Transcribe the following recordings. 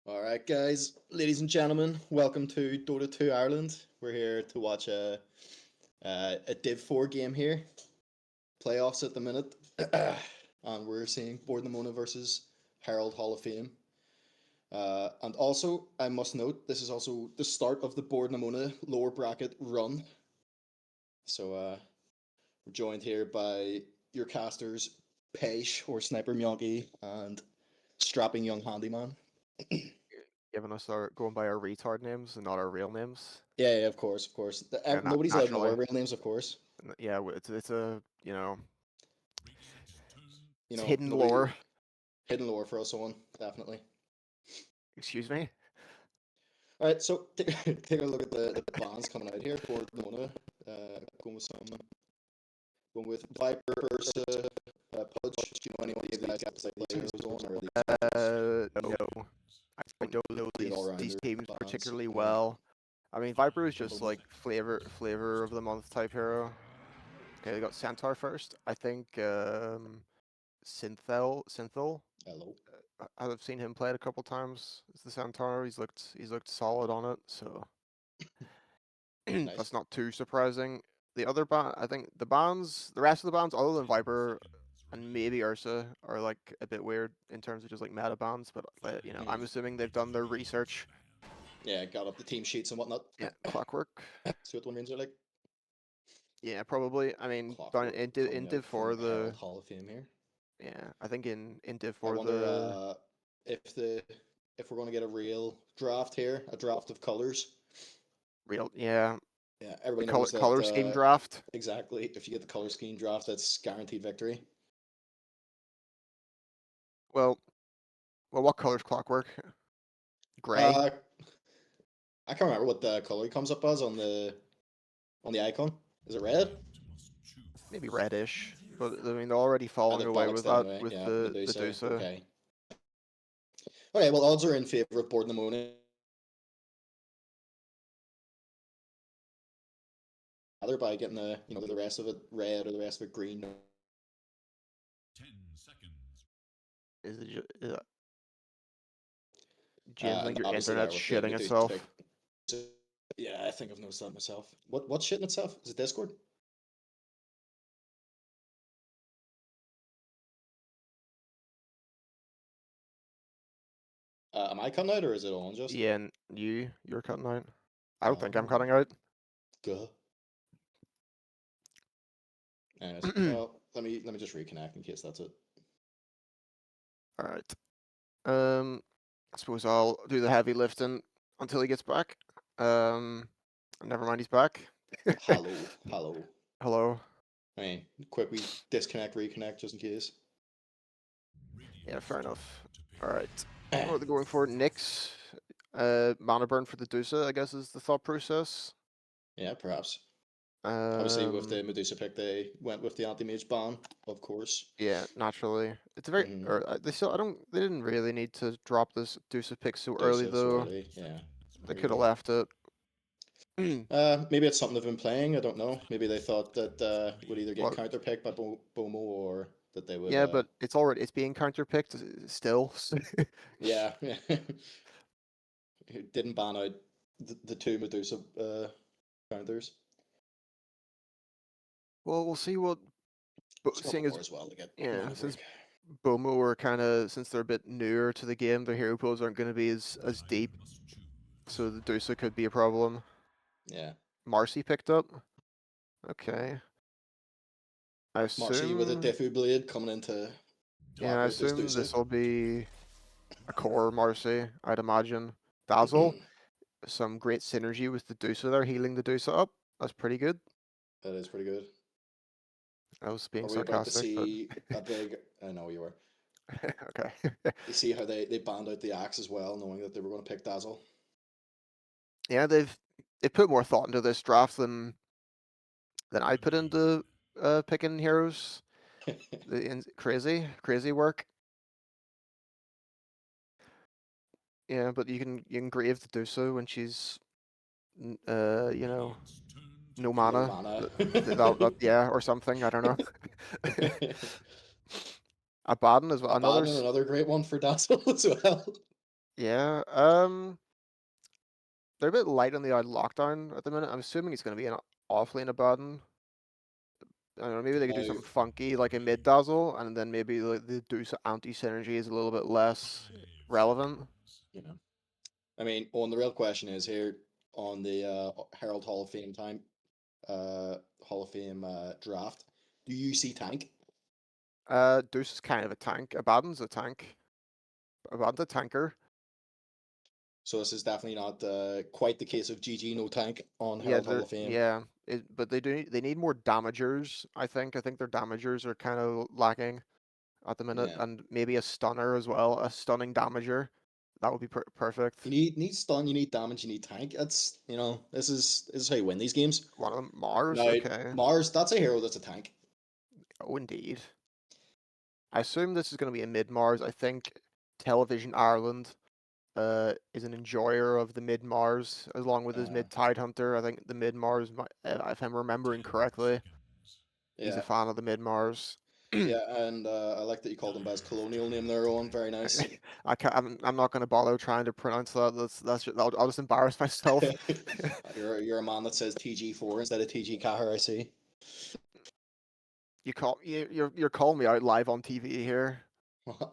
All right, guys, ladies and gentlemen, welcome to Dota 2 Ireland. We're here to watch a Div 4 game here, playoffs at the minute, and we're seeing Board Namona versus Herald Hall of Fame. And also, I must note, this is also the start of the Board Namona lower bracket run. So we're joined here by your casters, Peish or Sniper Miyagi, and Strapping Young Handyman. Giving us going by our retard names and not our real names. Yeah, of course, of course. Nobody's allowed to know our real names, of course. Yeah, it's a You know, hidden lore. Hidden lore for us one, definitely. Excuse me. All right, so take a look at the bans coming out here for Mona. Going with Viper versus Pudge. Do you know anyone of these guys players on or No. I don't know these teams particularly well. I mean, Viper is just like flavor of the month type hero. Okay, they got Centaur first. I think Synthel. Hello. I've seen him play it a couple times. It's the Centaur. He's looked solid on it, so Nice. That's not too surprising. The other band, I think the rest of the bands, other than Viper and maybe Ursa, are like a bit weird in terms of just like meta bands. But I'm assuming they've done their research. Yeah, got up the team sheets and whatnot. Yeah, Clockwork. See what one means are like. Yeah, probably. I mean, in Div 4 the Hall of Fame here. Yeah, I think in Div 4 I wonder if we're going to get a real draft here, a draft of colors. Yeah, everybody the knows color that, scheme draft. Exactly. If you get the color scheme draft, that's guaranteed victory. Well, what color's Clockwork? Gray. I can't remember what the color comes up as on the icon. Is it red? Maybe reddish, but I mean they're already falling away with that anyway. with the Medusa. Okay. Okay. Well, odds are in favor of Board Namona. Either by getting the rest of it red or the rest of it green. 10 seconds. Is it? Do you think your internet's shitting Medusa itself? Yeah, I think I've noticed that myself. What's shitting itself? Is it Discord? Am I cutting out or is it on just? Yeah, and you're cutting out. I don't think I'm cutting out. Good. Anyways, well, let me just reconnect in case that's it. All right. I suppose I'll do the heavy lifting until he gets back. Never mind, he's back. Hello. I mean, quickly disconnect, reconnect, just in case. Yeah, fair enough. All right. What are they going for? Nyx. Mana burn for the Medusa, I guess, is the thought process. Yeah, perhaps. Obviously, with the Medusa pick, they went with the anti-mage ban, of course. Yeah, naturally. It's a very. They didn't really need to drop this Medusa pick so early, though. Yeah. They could have left it. Maybe it's something they've been playing. I don't know. Maybe they thought that would either get counterpicked by Bomo or that they would. Yeah, but it's being counterpicked still. Yeah. Didn't ban out the two Medusa counters. Well, we'll see what. Seeing as since Bomo are since they're a bit newer to the game, their hero pools aren't going to be as deep, so the Medusa could be a problem. Yeah. Marcy picked up. Okay. I assume Marcy with a Defu blade coming into. Yeah, I assume this will be a core Marcy. I'd imagine Dazzle. Some great synergy with the Medusa there, healing the Medusa up. That's pretty good. That is pretty good. I was being sarcastic. About to see a big. I know you were. Okay. You see how they banned out the axe as well, knowing that they were going to pick Dazzle. Yeah, they've put more thought into this draft than I put into picking heroes. Crazy work. Yeah, but you can grave the Dusa when she's you know, no No mana. mana. Yeah, or something. I don't know. Abaddon as well. Abaddon, another great one for Dazzle as well. Yeah. They're a bit light on the odd lockdown at the minute. I'm assuming it's going to be an offlane Abaddon. I don't know. Maybe they could do Now, something funky like a mid Dazzle, and then maybe the Dusa anti synergy is a little bit less relevant. you know, I mean, the real question is here on the Herald Hall of Fame Hall of Fame draft. Do you see tank? Dusa's kind of a tank. Abaddon's a tank. Abaddon's a tanker. So this is definitely not quite the case of GG no tank on Yeah, Herald Hall of Fame. but they need more damagers. I think their damagers are kind of lacking at the minute, Yeah. and maybe a stunner as well, a stunning damager. That would be perfect. You need stun, you need damage, you need tank. That's this is how you win these games. One of them, Mars. Now Okay. Mars, that's a hero that's a tank. Oh, indeed. I assume this is going to be a mid Mars. I think Television Ireland is an enjoyer of the mid Mars, along with his Uh, mid Tide Hunter. I think the mid Mars, if I'm remembering correctly, he's a yeah, fan of the mid Mars. yeah, and I like that you called him by his colonial name there, Owen. Very nice. I can't. I'm not going to bother trying to pronounce that. I'll just embarrass myself. You're a man that says TG4 instead of TG Kahar, I see. You're calling me out live on TV here.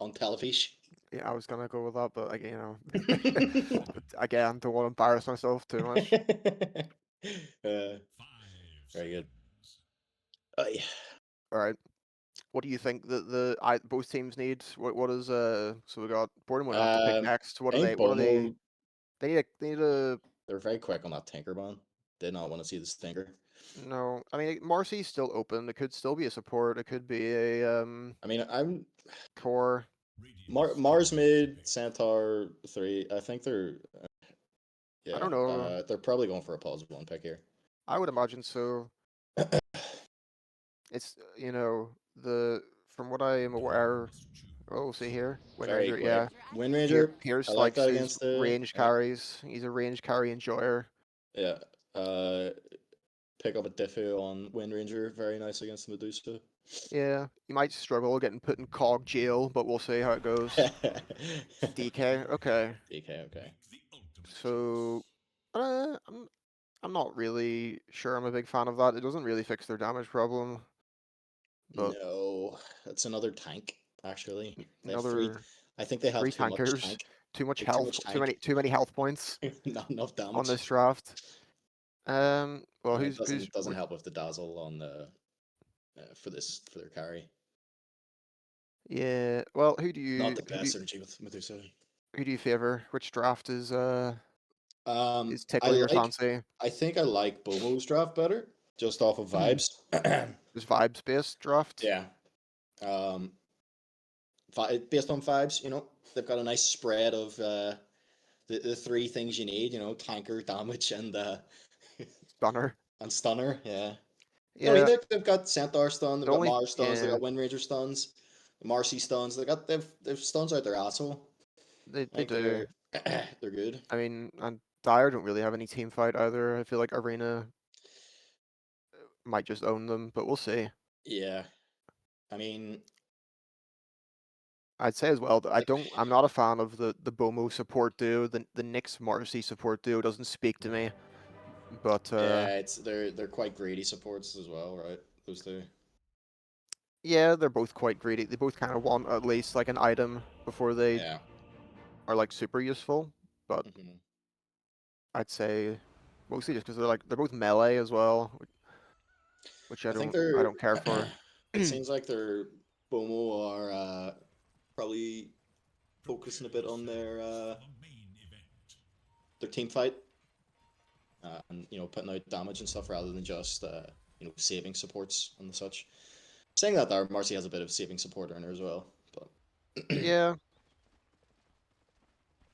On television. Yeah, I was gonna go with that, but but again, don't want to embarrass myself too much. Very good. Yeah. All right. What do you think that both teams need? What is So we got Bournemouth have to pick next. I think Bomo, They need a they're very quick on that Tinker ban. Did not want to see the Stinker. no. I mean, Marcy's still open. It could still be a support. It could be a I mean, I'm core. Mars mid Centaur 3. I think they're I don't know. they're probably going for a pause one pick here. I would imagine so. It's the from what I am aware. Oh, we'll see here. Wind Very Ranger, quick. yeah. Wind Ranger. Pierce I like likes that his against the range carries. He's a range carry enjoyer. Yeah. Pick up a Diffu on Wind Ranger. Very nice against the Medusa. Yeah, you might struggle getting put in cog jail, but we'll see how it goes. DK, okay. DK, okay. So, I'm not really sure I'm a big fan of that. It doesn't really fix their damage problem. But no, it's another tank. Actually, they have three. another I think they have three too much tankers, tank. too much Too health, much tank. too many health points Not enough damage on this draft. Well, and who's it doesn't help with the dazzle on the for their carry. Yeah, well, Not the best synergy with Medusa. who do you favor? Which draft is I tickling your fancy? I think I like Bomo's draft better, just off of vibes. This vibes based draft. Yeah. Based on vibes, they've got a nice spread of the three things you need, tanker, damage, and Stunner. and stunner. Yeah. I mean, Yeah. they've got Centaur stun, they've got Mars stuns, they've yeah, got Wind Ranger stuns, Marcy stuns. They've stuns out their asshole. they I think do. they're good. I mean, and Dire don't really have any team fight either. I feel like Arena might just own them, but we'll see. Yeah. I mean, I'd say as well that I'm not a fan of the Bomo support duo. The Nyx Marcy support duo doesn't speak to me. But yeah, they're quite greedy supports as well, right? Those two. yeah, they're both quite greedy. They both kind of want at least like an item before they are like super useful. But I'd say mostly just because they're both melee as well, which I don't care for. It seems like their Bomo are probably focusing a bit on their team fight, and putting out damage and stuff rather than just saving supports and such. Saying that there, Marcy has a bit of saving support in her as well, but yeah,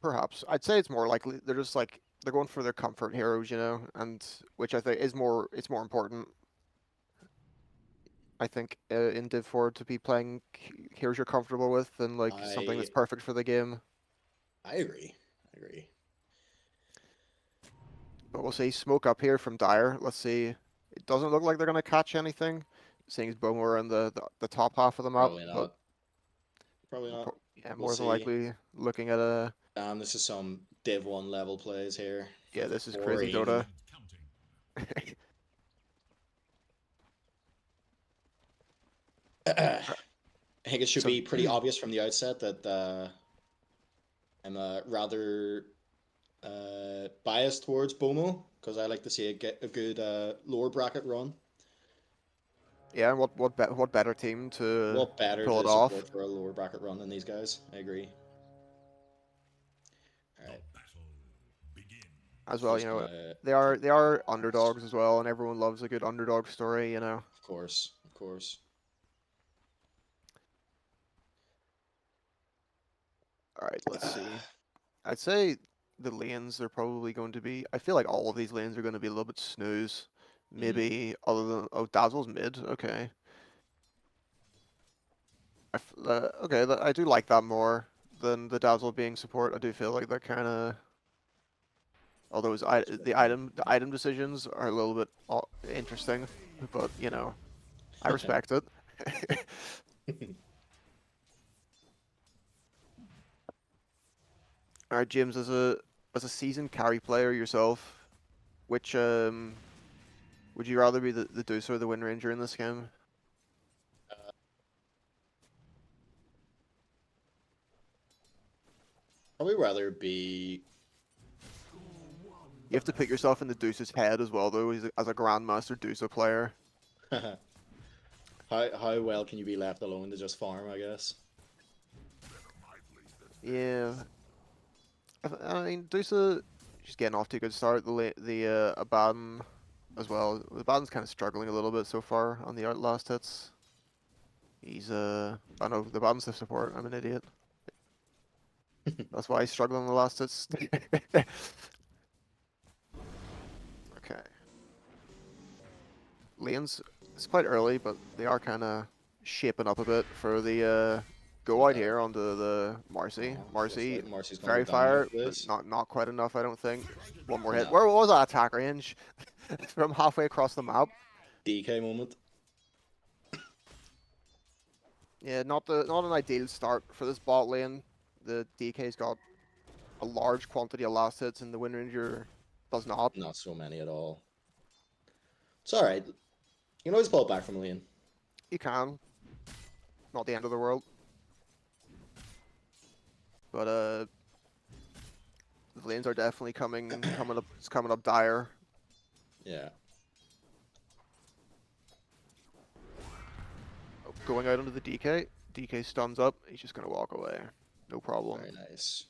perhaps I'd say it's more likely they're just like they're going for their comfort heroes, and which I think it's more important. I think in Div 4 to be playing heroes you're comfortable with than like something that's perfect for the game. I agree. agree. But we'll see. Smoke up here from Dire. Let's see. It doesn't look like they're going to catch anything, seeing as Bomo are in the top half of the map. Probably But not. Probably not. yeah, We'll more than see. likely looking at a. Damn, this is some Div 1 level plays here. Yeah, this is Or crazy even- Dota. I think it should So- be pretty obvious from the outset that I'm rather biased towards Bomo because I like to see a good lower bracket run. Yeah, and what better team to What better pull to it off? support for a lower bracket run than these guys? I agree. All right. As well, First you know, gonna they are underdogs as well, and everyone loves a good underdog story, you know. Of course, of course. All right, let's see. I'd say the lanes are probably going to be. I feel like all of these lanes are going to be a little bit snooze. Maybe other than Dazzle's mid. Okay. I do like that more than the Dazzle being support. I do feel like they're kind of. Although the item decisions are a little bit interesting, but you know, I respect it. All right, James, as a seasoned carry player yourself, which would you rather be the Deuce or the Wind Ranger in this game? Probably rather be. You have to put yourself in the Deuce's head as well, though, as a Grandmaster Deuce player. How well can you be left alone to just farm? I guess. Yeah. I mean, Deuce, she's getting off to a good start. The Abaddon as well. Abaddon's kind of struggling a little bit so far on the last hits. He's I know the Abaddon's the support. I'm an idiot. That's why he's struggling on the last hits. Okay. Lanes, it's quite early, but they are kind of shaping up a bit for the go out here onto the Marcy. Marcy, Marcy's gonna very go down fire, after but this. not quite enough, I don't think. One more hit. No. Where was that attack range? From halfway across the map. DK moment. Yeah, not an ideal start for this bot lane. The DK's got a large quantity of last hits, and the Wind Ranger does not. Not so many at all. It's alright. You can always pull it back from lane. You can. Not the end of the world. But the lanes are definitely coming up. It's coming up dire. Yeah. Oh, going out into the DK. DK stuns up. He's just gonna walk away. No problem. Very nice.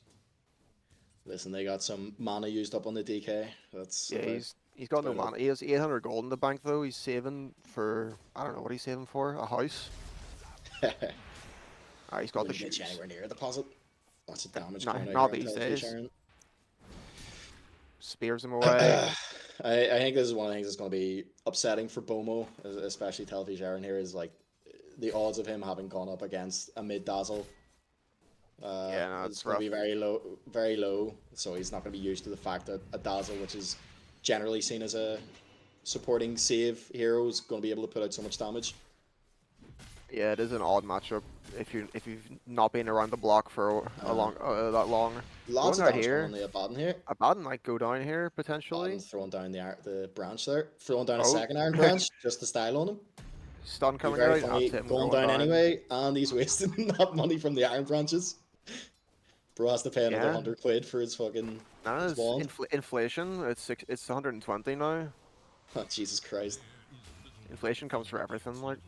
Listen, they got some mana used up on the DK. That's Yeah, about- he's got no about it. mana. He has 800 gold in the bank though. He's saving for I don't know what he's saving for. A house. Ah, he's got the Wouldn't get you shoes. anywhere near a deposit. Lots of damage Not- coming out not here on these Telsey days. Sharon. Spears him away. I think this is one of the things that's going to be upsetting for Bomo, especially Telfi Sharon here, is like the odds of him having gone up against a mid Dazzle. Yeah, no, it's it's going to rough. be very low. So he's not going to be used to the fact that a Dazzle, which is generally seen as a supporting save hero, is going to be able to put out so much damage. Yeah, it is an odd matchup if you've not been around the block for that long. Lots Going of out damage here. coming on the Abaddon here. Abaddon might go down here potentially. Abaddon's throwing down the branch there, throwing down a Oh. second iron branch just to style on him. Stun Be coming very out. funny, That's him going down anyway, and he's wasting that money from the iron branches. Bro has to pay another Yeah. 100 quid for his fucking Nah, his it's wand. inflation. It's 120 now. Oh, Jesus Christ. Inflation comes for everything. Like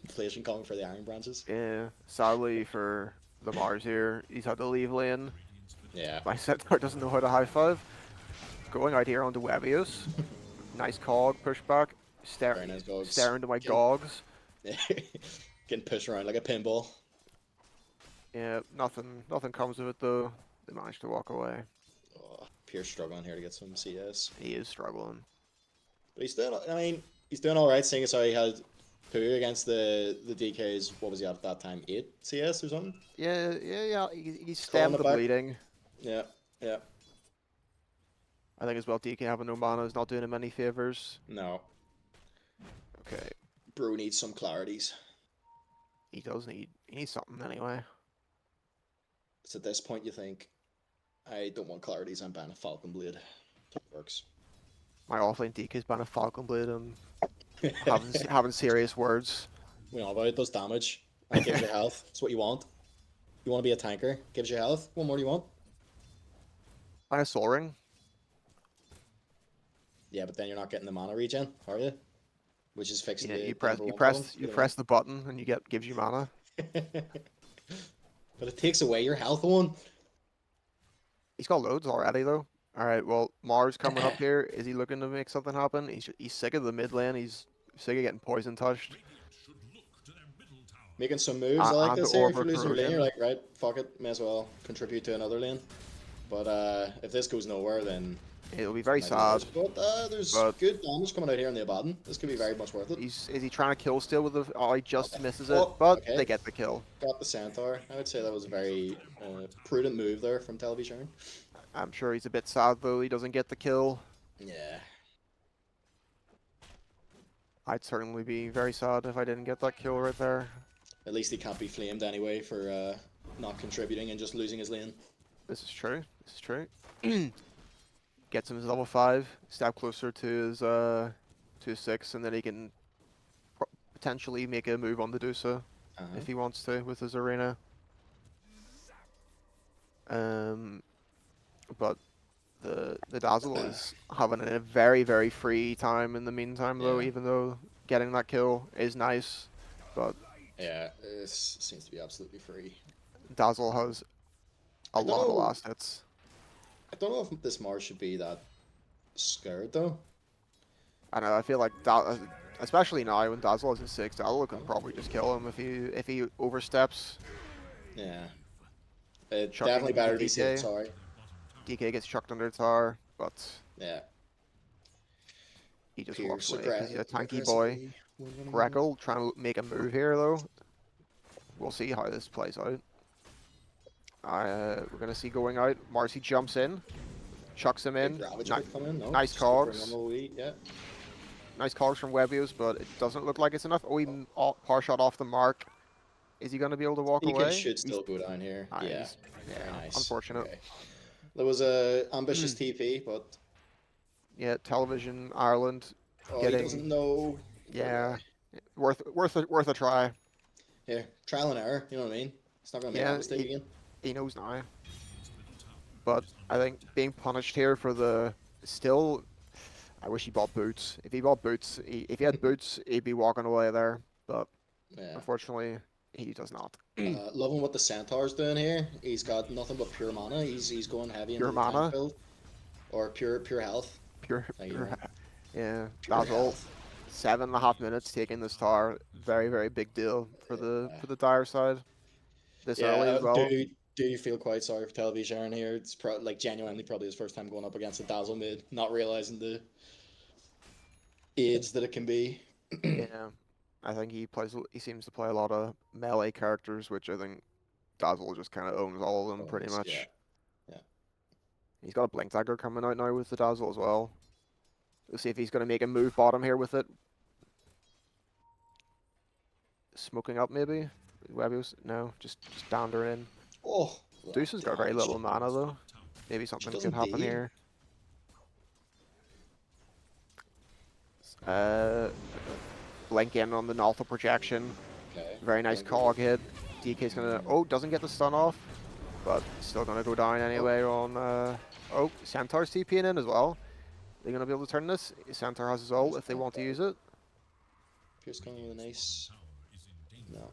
Inflation coming for the iron branches. yeah. Sadly for the Mars here, he's had to leave lane. Yeah. My Centaur doesn't know how to high five. Going out here onto Webius. Nice cog pushback. Very nice gogs. Stare into my Get- gogs. Getting pushed around like a pinball. Yeah, nothing comes of it though. They managed to walk away. Oh, Pierce struggling here to get some CS. He is struggling. But he's doing, I mean, he's doing alright, seeing as how he had Pooh against the DKs, what was he at that time, 8 CS or something? Yeah. He's Calling stemmed it the back. bleeding. Yeah. Yeah. I think as well, DK having no mana is not doing him any favors. No. Okay, Bro needs some clarities. he needs something anyway. So at this point, you think, I don't want clarities, I'm banning Falcon Blade. It works. My offlane DK's been a Falcon Blade and having serious words. We know about it, does damage. And it gives you health. That's what you want. You want to be a tanker, gives you health. What more do you want? Buy a Soul Ring. Yeah, but then you're not getting the mana regen, are you? Which is fixing Yeah, the you press number you one press problem, you know? press the button and gives you mana. But it takes away your health one. He's got loads already though. All right, well Mars coming up here. Is he looking to make something happen? He's sick of the mid lane. He's sick of getting poison touched. Making some moves. I like And this here. If Orb you're losing your lane, you're Corrosion. like, right, fuck it, may as well contribute to another lane. But if this goes nowhere, then It'll be very might be sad. worse. But there's But- good damage coming out here in the Abaddon. This could be very much worth it. Is he trying to kill still with the? Oh, he just Okay. misses it, Oh, but okay. they get the kill. Got the Centaur. I would say that was a very prudent move there from Television. I'm sure he's a bit sad though. He doesn't get the kill. Yeah. I'd certainly be very sad if I didn't get that kill right there. At least he can't be flamed anyway for not contributing and just losing his lane. This is true. This is true. Gets him his level 5, step closer to his 6, and then he can potentially make a move on the Dusa if he wants to with his arena. But the Dazzle is having a very, very free time in the meantime though, Yeah. even though getting that kill is nice. But Yeah, this seems to be absolutely free. Dazzle has a lot of know. last hits. I don't know if this Mars should be that scared though. I know. I feel like especially now when Dazzle has a 6, Dazzle can probably just kill him if he oversteps. Yeah. It's Chucking definitely better to be DK. safe, sorry. DK gets chucked under the tower, but Yeah. he just Pierce walks away because he's a tanky aggressively boy. winning. Greckle trying to make a move here though. We'll see how this plays out. We're gonna see going out. Marcy jumps in, chucks him in. Big Ravager coming, no, nice just go for a cogs. normal wee, yeah. Nice cogs from Webios, but it doesn't look like it's enough. Oh, he par shot off the mark. Is he gonna be able to walk away? Should still go down here. Ah, Yeah. yeah, Very nice. unfortunate. Okay. There was a ambitious TP, but Yeah, Television Ireland. he Getting- doesn't know. Yeah, worth a try. Here, trial and error. You know what I mean? It's not gonna make Yeah, that mistake again. He knows now. But I think being punished here for the still. I wish he bought boots. If he bought boots, if he had boots, he'd be walking away there. But Yeah. unfortunately, he does not. Loving what the Centaur's doing here. He's got nothing but pure mana. He's going heavy into Pure the tank mana? build. Or pure health. Pure, Thank you, pure man. yeah. Pure That's all. health. 7.5 minutes taking this tower. Very, very big deal for the dire side. This early as well. Do you feel quite sorry for Television here? It's like genuinely probably his first time going up against a Dazzle mid, not realizing the aids that it can be. Yeah, I think he seems to play a lot of melee characters, which I think Dazzle just kind of owns all of them pretty Owns, much. yeah. Yeah. He's got a Blink Dagger coming out now with the Dazzle as well. We'll see if he's going to make a move bottom here with it. Smoking up maybe? Webios? No, just dander in. Oh, Deuce has got very damage. little mana though. Maybe something does could happen indeed. here. Blink in on the Naltha projection. Okay. Very nice Blink. cog hit. DK's gonna. Oh, doesn't get the stun off, but still gonna go down anyway on. Oh, Centaur's TPing in as well. They're gonna be able to turn this. Centaur has his ult if they want to use it. Pierce coming with a nice. No.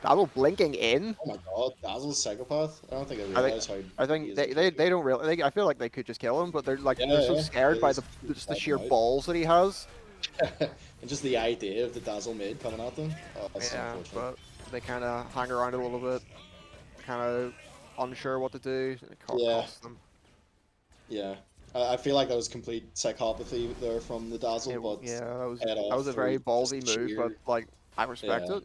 Dazzle blinking in. Oh my god, Dazzle's psychopath. I don't think I think- realized how. I think they don't really. I feel like they could just kill him, but they're like they're so Yeah, scared by it the is just the freaking sheer out. balls that he has. And just the idea of the Dazzle mid coming at them. Oh, that's Yeah, unfortunate. but they kind of hang around a little bit, kind of unsure what to do. It Yeah. costs them. Yeah. I feel like that was complete psychopathy there from the Dazzle, but Yeah, that head was a off very through ballsy just move, but sheer- like I respect Yeah. it.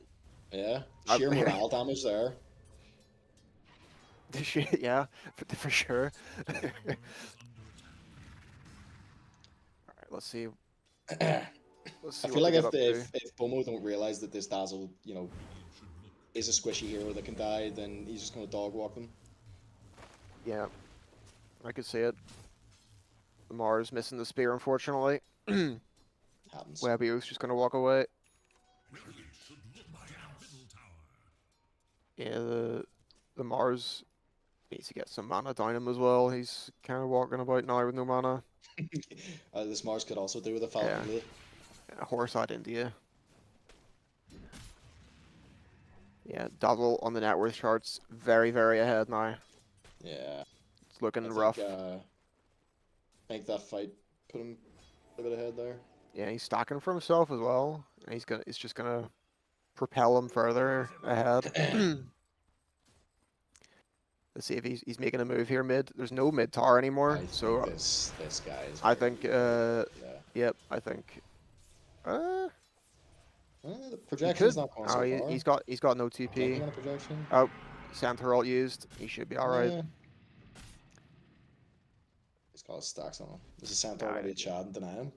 yeah, I- sheer morale damage there. Yeah, for sure. All right, let's see. Let's I see feel what they like get if up to. if Bomo don't realize that this Dazzle, is a squishy hero that can die, then he's just gonna dog walk them. Yeah, I could see it. Mars missing the spear, unfortunately. Happens. Wabio's just gonna walk away. Yeah, the Mars needs to get some mana down him as well. He's kind of walking about now with no mana. This Mars could also do with a Falcon Yeah. Blade. Horse out India. Yeah, Dazzle on the net worth charts very, very ahead now. Yeah, It's looking I rough. think that fight put him a bit ahead there. Yeah, he's stacking for himself as well. And it's just gonna propel him further ahead. Let's see if he's making a move here mid. There's no mid tower anymore, I so think this guy is. I Very, think yeah. yep, I think The he projection's could. not going Oh, so far. he's got no Jumping TP. on a projection. Oh, Centaur ult used. He should be all right. He's got his stacks on him. This is Centaur ready to chat and deny him.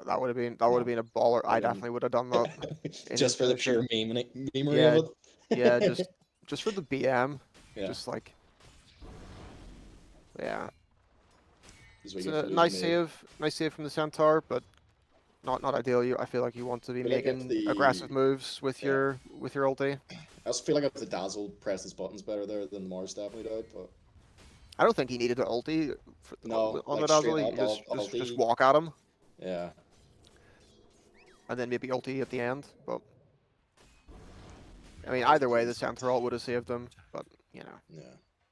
That would have been a baller. I definitely would have done that. Just for the pure memery Yeah, of it. yeah, just for the BM. Yeah. Just like, yeah. It's It's a nice save from the Centaur, but not ideal. I feel like you want to be making aggressive moves with your ulti. I also feel like if the Dazzle pressed his buttons better there, then Mars definitely died. But I don't think he needed to ulti no, on like the Dazzle. straight You up just ulti. walk at him, Yeah. and then maybe ulti at the end. But I mean, either way, the Centaur ult would have saved him. But you know. Yeah.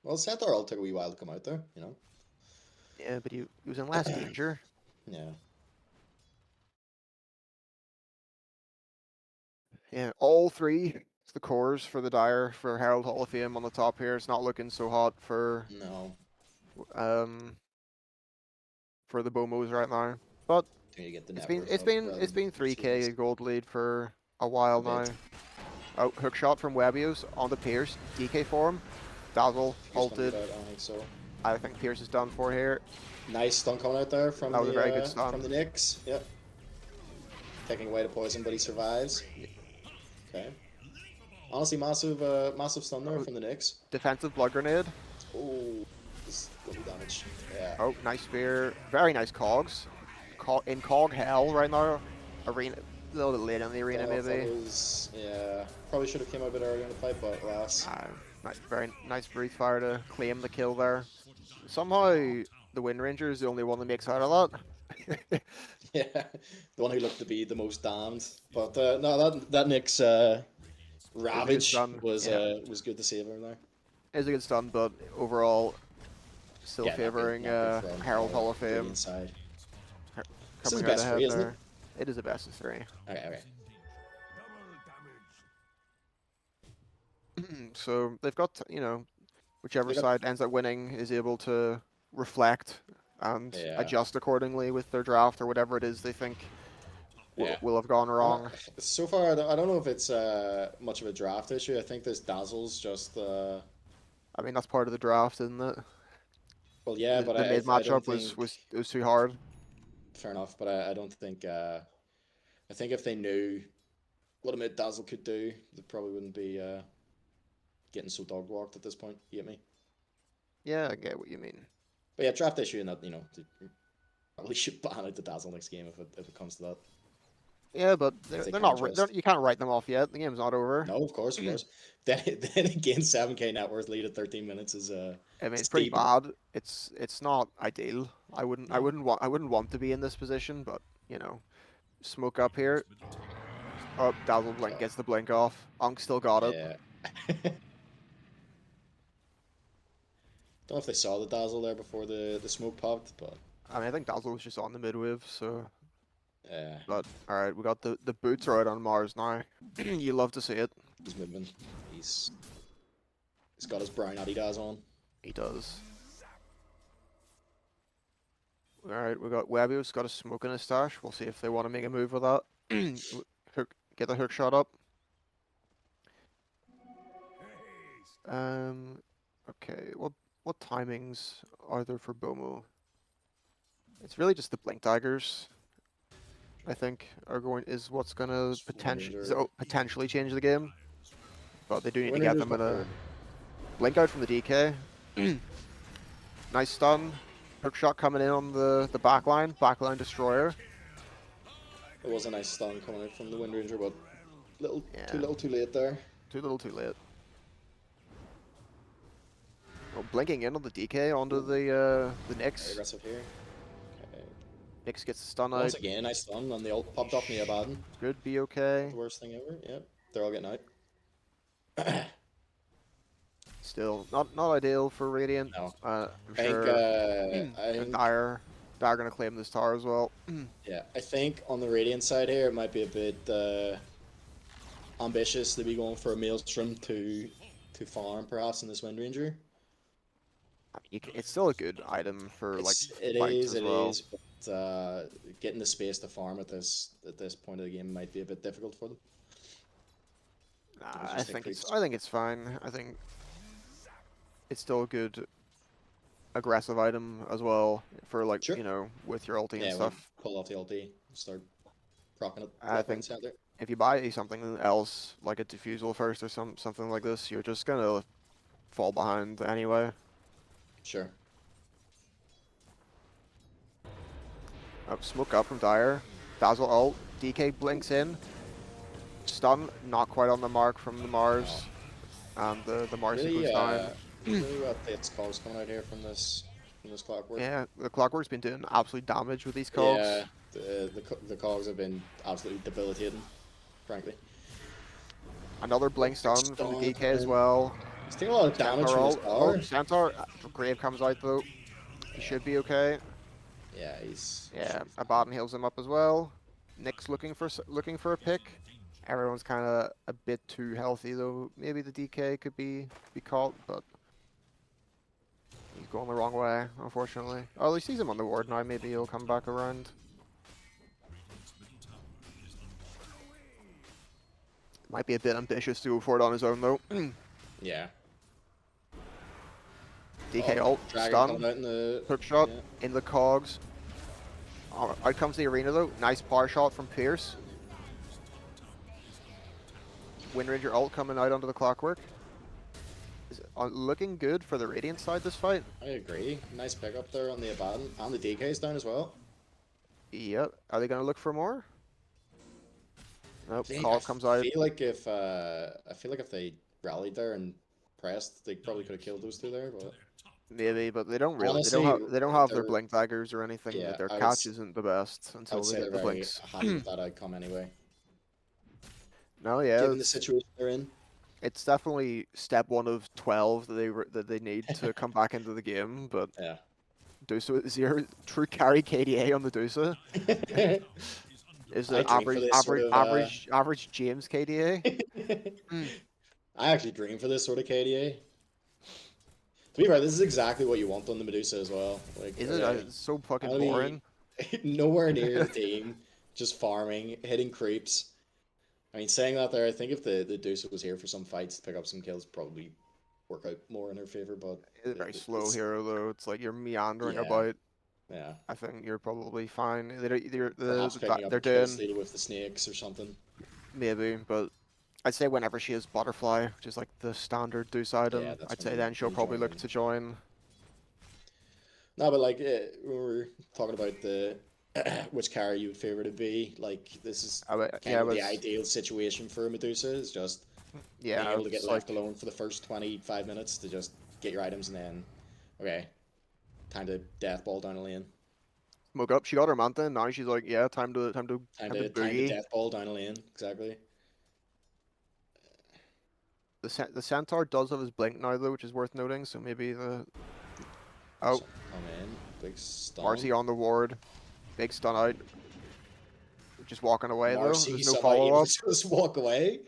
Well, Centaur ult took a wee while to come out there. Yeah, but he was in less danger. Yeah. Yeah, all three. It's the cores for the Dire for Herald Hall of Fame on the top here. It's not looking so hot for No. For the Bomos right now. But You get the it's net worth been 3k gold lead for a while now. Oh, hook shot from Webios on the Pierce. DK for him. Dazzle ulted. I think Pierce is done for here. Nice stun coming out there from that was a very good stun from the Nyx. Yep. Taking away the poison, but he survives. Okay. Honestly, massive stun there from the Nyx. Defensive blood grenade. Oh, this will be damage. Yeah. Oh, nice spear. Very nice cogs. In cog hell right now. Arena, a little bit late in the arena maybe. Yeah, probably should have came out a bit earlier in the fight, but alas. Very nice breathe fire to claim the kill there. Somehow the Wind Ranger is the only one that makes out of that. Yeah, the one who looked to be the most damned. But no, that Nyx Ravage was good to save him there. It is a good stun, but overall still favoring Herald Hall of Fame. This is the best three, isn't it? It is the best of three. Okay. So they've got, whichever side ends up winning is able to reflect and adjust accordingly with their draft or whatever it is they think will have gone wrong. So far, I don't know if it's much of a draft issue. I think this Dazzle's just. I mean, that's part of the draft, isn't it? Well, yeah, but the mid matchup was too hard. Fair enough, but I don't think. I think if they knew what a mid Dazzle could do, they probably wouldn't be getting so dog walked at this point. You get me? Yeah, I get what you mean. But yeah, draft issue, and that probably should ban out the Dazzle next game if it comes to that. Yeah, but they're not. You can't write them off yet. The game's not over. No, of course. Then again, 7k net worth lead at 13 minutes is I mean, it's pretty bad. It's not ideal. I wouldn't want to be in this position, but smoke up here. Oh, Dazzle blink gets the blink off. Unk still got it. Yeah. Don't know if they saw the Dazzle there before the smoke popped, but I mean, I think Dazzle was just on the midwave, so. Yeah. But all right, we got the boots right on Mars now. You love to see it. He's moving. He's got his brown Adidas on. He does. All right, we got Webio's got a smoke in his stash. We'll see if they want to make a move with that. Get the hook shot up. Okay, what timings are there for Bomo? It's really just the Blink Daggers, I think, is what's gonna potentially change the game. But they do need to get them in a blink out from the DK. Nice stun. Hook shot coming in on the backline destroyer. It was a nice stun coming out from the Wind Ranger, but too little, too late there. Too little, too late. Well, blinking in on the DK onto the Nyx. Very aggressive here. Okay. Nyx gets the stun out. Once again, nice stun, and they all popped off me Abaddon. Should be okay. The worst thing ever. Yep, they're all getting out. Still not ideal for Radiant. No. I'm I sure. think Dire gonna claim this tower as well. yeah, I think on the Radiant side here, it might be a bit ambitious to be going for a Maelstrom to farm perhaps in this Wind Ranger. It's still a good item for fights as well. But getting the space to farm at this point of the game might be a bit difficult for them. I think it's fine. I think it's still a good aggressive item as well for Sure. with your ulti and Yeah, stuff. pull off the ulti, start procking it. I think if you buy something else like a diffusal first or something like this, you're just gonna fall behind anyway. Sure. Smoke up from Dire. Dazzle ult. DK blinks in. Stun, not quite on the mark from the Mars. And the Mars goes down. Really well, it's cogs coming out here from this clockwork. Yeah, the clockwork's been doing absolute damage with these cogs. Yeah, the cogs have been absolutely debilitating, frankly. Another blink stun from the DK as well. He's taking a lot of damage from his tower. Oh, Centaur. Grave comes out though. He should be okay. Yeah, he's... Yeah, Abaddon heals him up as well. Nick's looking for a pick. Everyone's kind of a bit too healthy though. Maybe the DK could be caught, but he's going the wrong way, unfortunately. Oh, at least he's him on the ward now. Maybe he'll come back around. Might be a bit ambitious to go for it on his own though. Yeah. DK ult, stun, hook shot in the cogs. Out comes the arena though. Nice power shot from Pierce. Wind Ranger ult coming out onto the clockwork. Is looking good for the Radiant side this fight. I agree. Nice pickup there on the Abaddon, and the DK's down as well. Yep. Are they going to look for more? Nope. Call comes out. I feel like if they rallied there and pressed, they probably could have killed those two there. But maybe, but they don't really. Honestly, they don't have their blink daggers or anything. Yeah, their catch isn't the best until they get the blinks. Happy with that outcome anyway. No, yeah. Given the situation they're in, it's definitely step 1 of 12 that they need to come back into the game. But yeah. Dusa 0 true carry KDA on the Dusa. Is the average James KDA? I actually dream for this sort of KDA. To be fair, this is exactly what you want on the Medusa as well. Like, is it? It's so fucking boring. Nowhere near the team, just farming, hitting creeps. I mean, saying that there, I think if the Dusa was here for some fights to pick up some kills, probably work out more in her favor. But it's a very slow hero though. It's like you're meandering about. Yeah. I think you're probably fine. They're doing with the snakes or something. Maybe, but I'd say whenever she has Butterfly, which is like the standard Deuce item, I'd say then she'll probably look to join. No, but like when we were talking about the which carry you would favor to be, like this is the ideal situation for Medusa. Is just being able to get left alone for the first 25 minutes to just get your items and then time to death ball down a lane. Smoke up. She got her manta and now she's like, yeah, time to death ball down a lane. Exactly. The Centaur does have his blink now though, which is worth noting. So maybe the big stun. Marcy on the ward, big stun out. Just walking away Marcy, though. There's no follow up. Just walk away.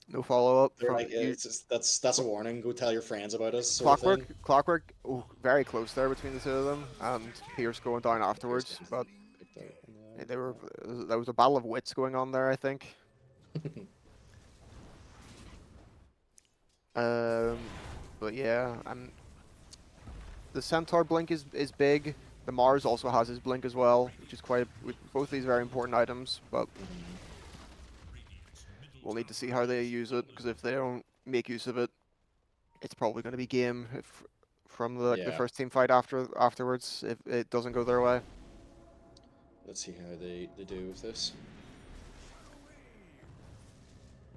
No follow up. That's a warning. Go tell your friends about us. Clockwork. Oh, very close there between the two of them, and Pierce going down afterwards. But there was a battle of wits going on there, I think. But yeah, the Centaur blink is big. The Mars also has his blink as well, which is both these very important items. But we'll need to see how they use it, because if they don't make use of it, it's probably going to be game from the Yeah. first team fight afterwards if it doesn't go their way. Let's see how they do with this.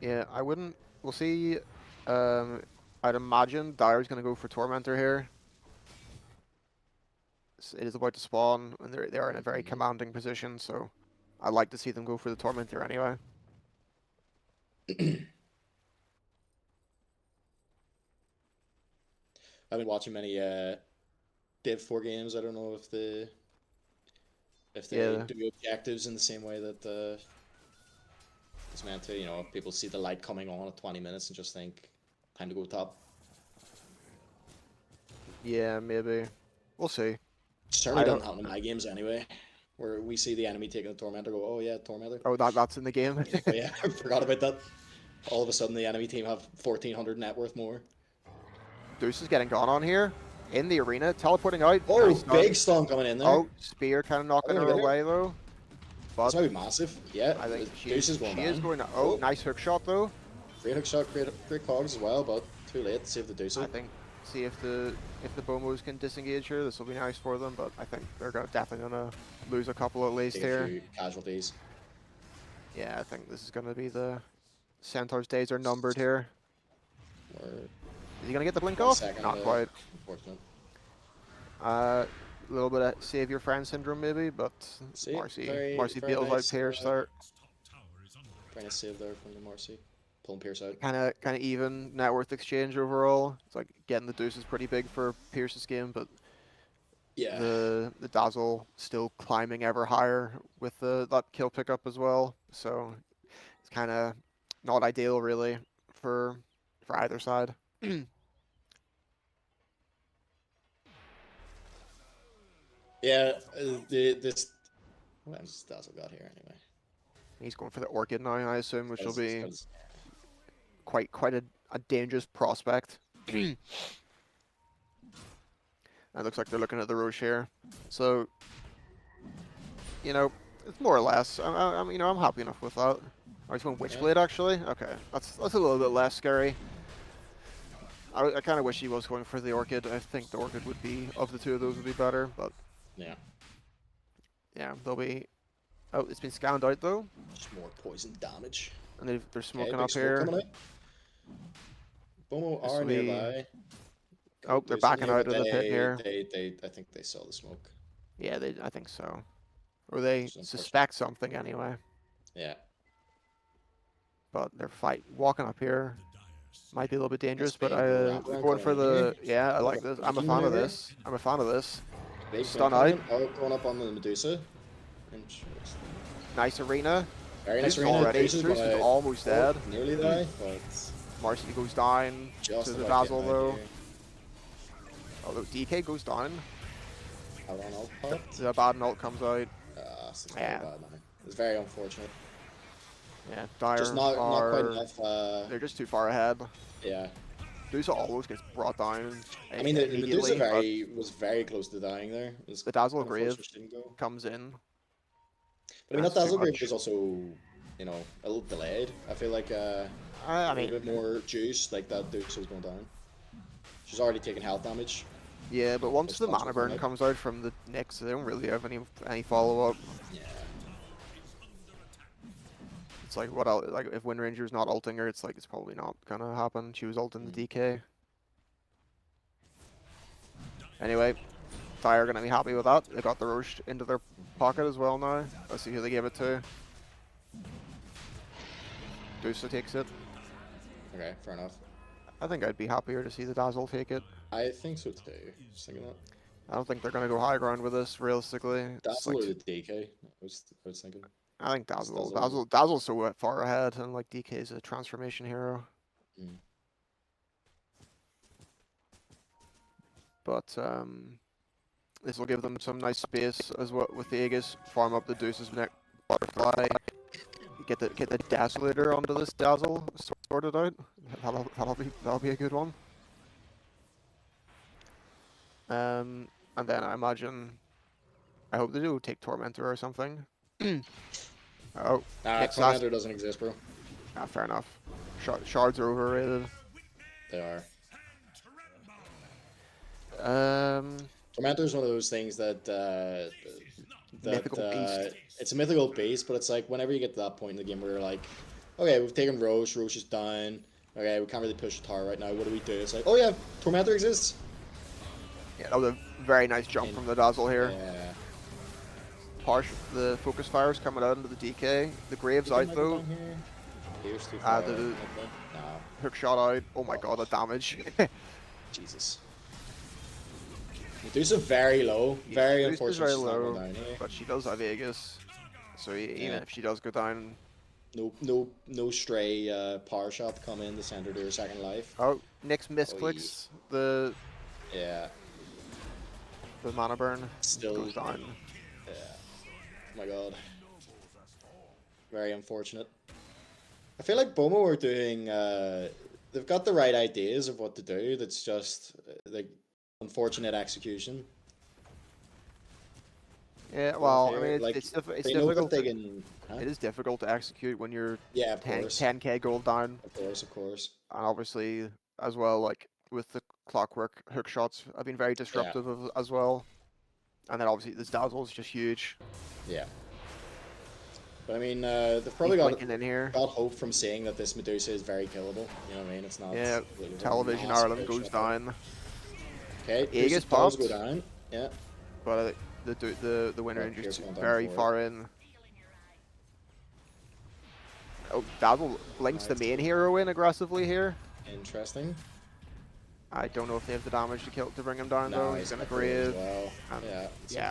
Yeah, I wouldn't. We'll see. I'd imagine Dire's going to go for Tormentor here. It is about to spawn, and they are in a very commanding position, so I'd like to see them go for the Tormentor anyway. I've been watching many Div 4 games. I don't know if they do objectives in the same way that it's meant to. You know, if people see the light coming on at 20 minutes and just think, time to go top. Yeah, maybe. We'll see. Certainly doesn't happen in my games anyway, where we see the enemy taking the Tormentor, go, oh yeah, Tormentor. Oh, that's in the game? Oh, yeah, I forgot about that. All of a sudden the enemy team have 1,400 net worth more. Deuce is getting gone on here. In the arena, teleporting out. Oh, nice big stun coming in there. Oh, spear kind of knocking her away though. But that's going to be massive. Yeah, I think Deuce is going she down. is going. Oh, nice hook shot though. Great hook shot, great cogs as well, but too late to save the Deuce. I think see if the Bomos can disengage her, this will be nice for them. But I think they're definitely gonna lose a couple at least here. A few casualties. Yeah, I think this is gonna be the Centaur's days are numbered here. Is he gonna get the blink off? Not quite. Unfortunate. A little bit of save your friend syndrome maybe, but Marcy bails out Pierce there. Trying to save there from the Marcy. Pulling Pierce out. Kind of even net worth exchange overall. It's like getting the Deuce is pretty big for Pierce's game, but yeah, the Dazzle still climbing ever higher with that kill pickup as well. So it's kind of not ideal really for either side. Yeah, this what's Dazzle got here anyway? He's going for the Orchid now, I assume, which will be quite a dangerous prospect. It looks like they're looking at the Roche here, so you know it's more or less. I'm you know I'm happy enough with that. Oh, he's going Witchblade actually. Okay, that's a little bit less scary. I kind of wish he was going for the Orchid. I think the Orchid would be, of the two of those, would be better, but yeah, they'll be. Oh, it's been scanned out though. Just more poison damage. And they're smoking up here. Bomo are nearby. Oh, they're backing out of the pit here. I think they saw the smoke. Yeah, I think so. Or they suspect something anyway. Yeah. But they're walking up here. Might be a little bit dangerous, but going for the... Yeah, I like this. I'm a fan of this. Stun out. Oh, going up on the Medusa. Nice arena. Very nice arena. Already. Deuce is almost dead. Nearly die, but... Marcy goes down to the Dazzle though. Although DK goes down. The bad ult comes out. Yeah. It's very unfortunate. Yeah, Dire just not quite enough. They're just too far ahead. Yeah. Medusa almost gets brought down. I mean, the Medusa was very close to dying there. The Dazzle Grave comes in. But I mean, that Dazzle Grave was also, you know, a little delayed. I feel like I mean, a bit more juice, like that Deuce was going down. She's already taken health damage. Yeah, but once the mana burn comes out from the Nyx, they don't really have any follow up. Yeah. It's like what else? Like if Wind Ranger's not ulting her, it's like it's probably not gonna happen. She was ulting the DK. Anyway, Dire are gonna be happy with that. They got the Roche into their pocket as well now. Let's see who they gave it to. Deuce takes it. Okay, fair enough. I think I'd be happier to see the Dazzle take it. I think so too. Just thinking that. I don't think they're gonna go high ground with this realistically. Dazzle or the DK? I was thinking. I think Dazzle's so far ahead, and like DK's a transformation hero. But this will give them some nice space as well with the Aegis. Farm up the Deuce's neck butterfly. Get the Dazzlator onto this Dazzle sorted out. That'll be a good one. And then I imagine, I hope they do take Tormentor or something. Oh, next last. Tormentor doesn't exist, bro. Ah, fair enough. Shards are overrated. They are. Um, Tormentor's one of those things that mythical beast. it's a mythical beast, but it's like whenever you get to that point in the game where you're like, okay, we've taken Roche is down. Okay, we can't really push the tower right now. What do we do? It's like, oh yeah, Tormentor exists. Yeah, that was a very nice jump from the Dazzle here. Yeah. The focus fire's coming out into the DK. The Grave's out though. Here's too far. The No. hook shot out. Oh my god, the damage. Jesus. Medusa very low. Very Medusa's unfortunate very she's not low, going down here. but she does have Aegis. So even if she does go down. No stray power shot to come in to send her to her second life. Oh, Nyx misclicks the mana burn. Still goes down. Yeah. Oh my god. Very unfortunate. I feel like Bomo are doing they've got the right ideas of what to do. That's just like unfortunate execution. Yeah, well, I mean, like, it's difficult. It is difficult to execute when you're 10k gold down. Of course. And obviously, as well, like with the clockwork hook shots, have been very disruptive as well. And then obviously this Dazzle is just huge. Yeah. But I mean, they've probably got hope from seeing that this Medusa is very killable. You know what I mean? It's not. Yeah. Television Ireland goes down. Okay. Aegis pops. Go down. Yeah. But the Wind Ranger's very far in. Oh, Dazzle blinks the main hero in aggressively here. Interesting. I don't know if they have the damage to bring him down though. He's gonna grave. Well. Yeah. I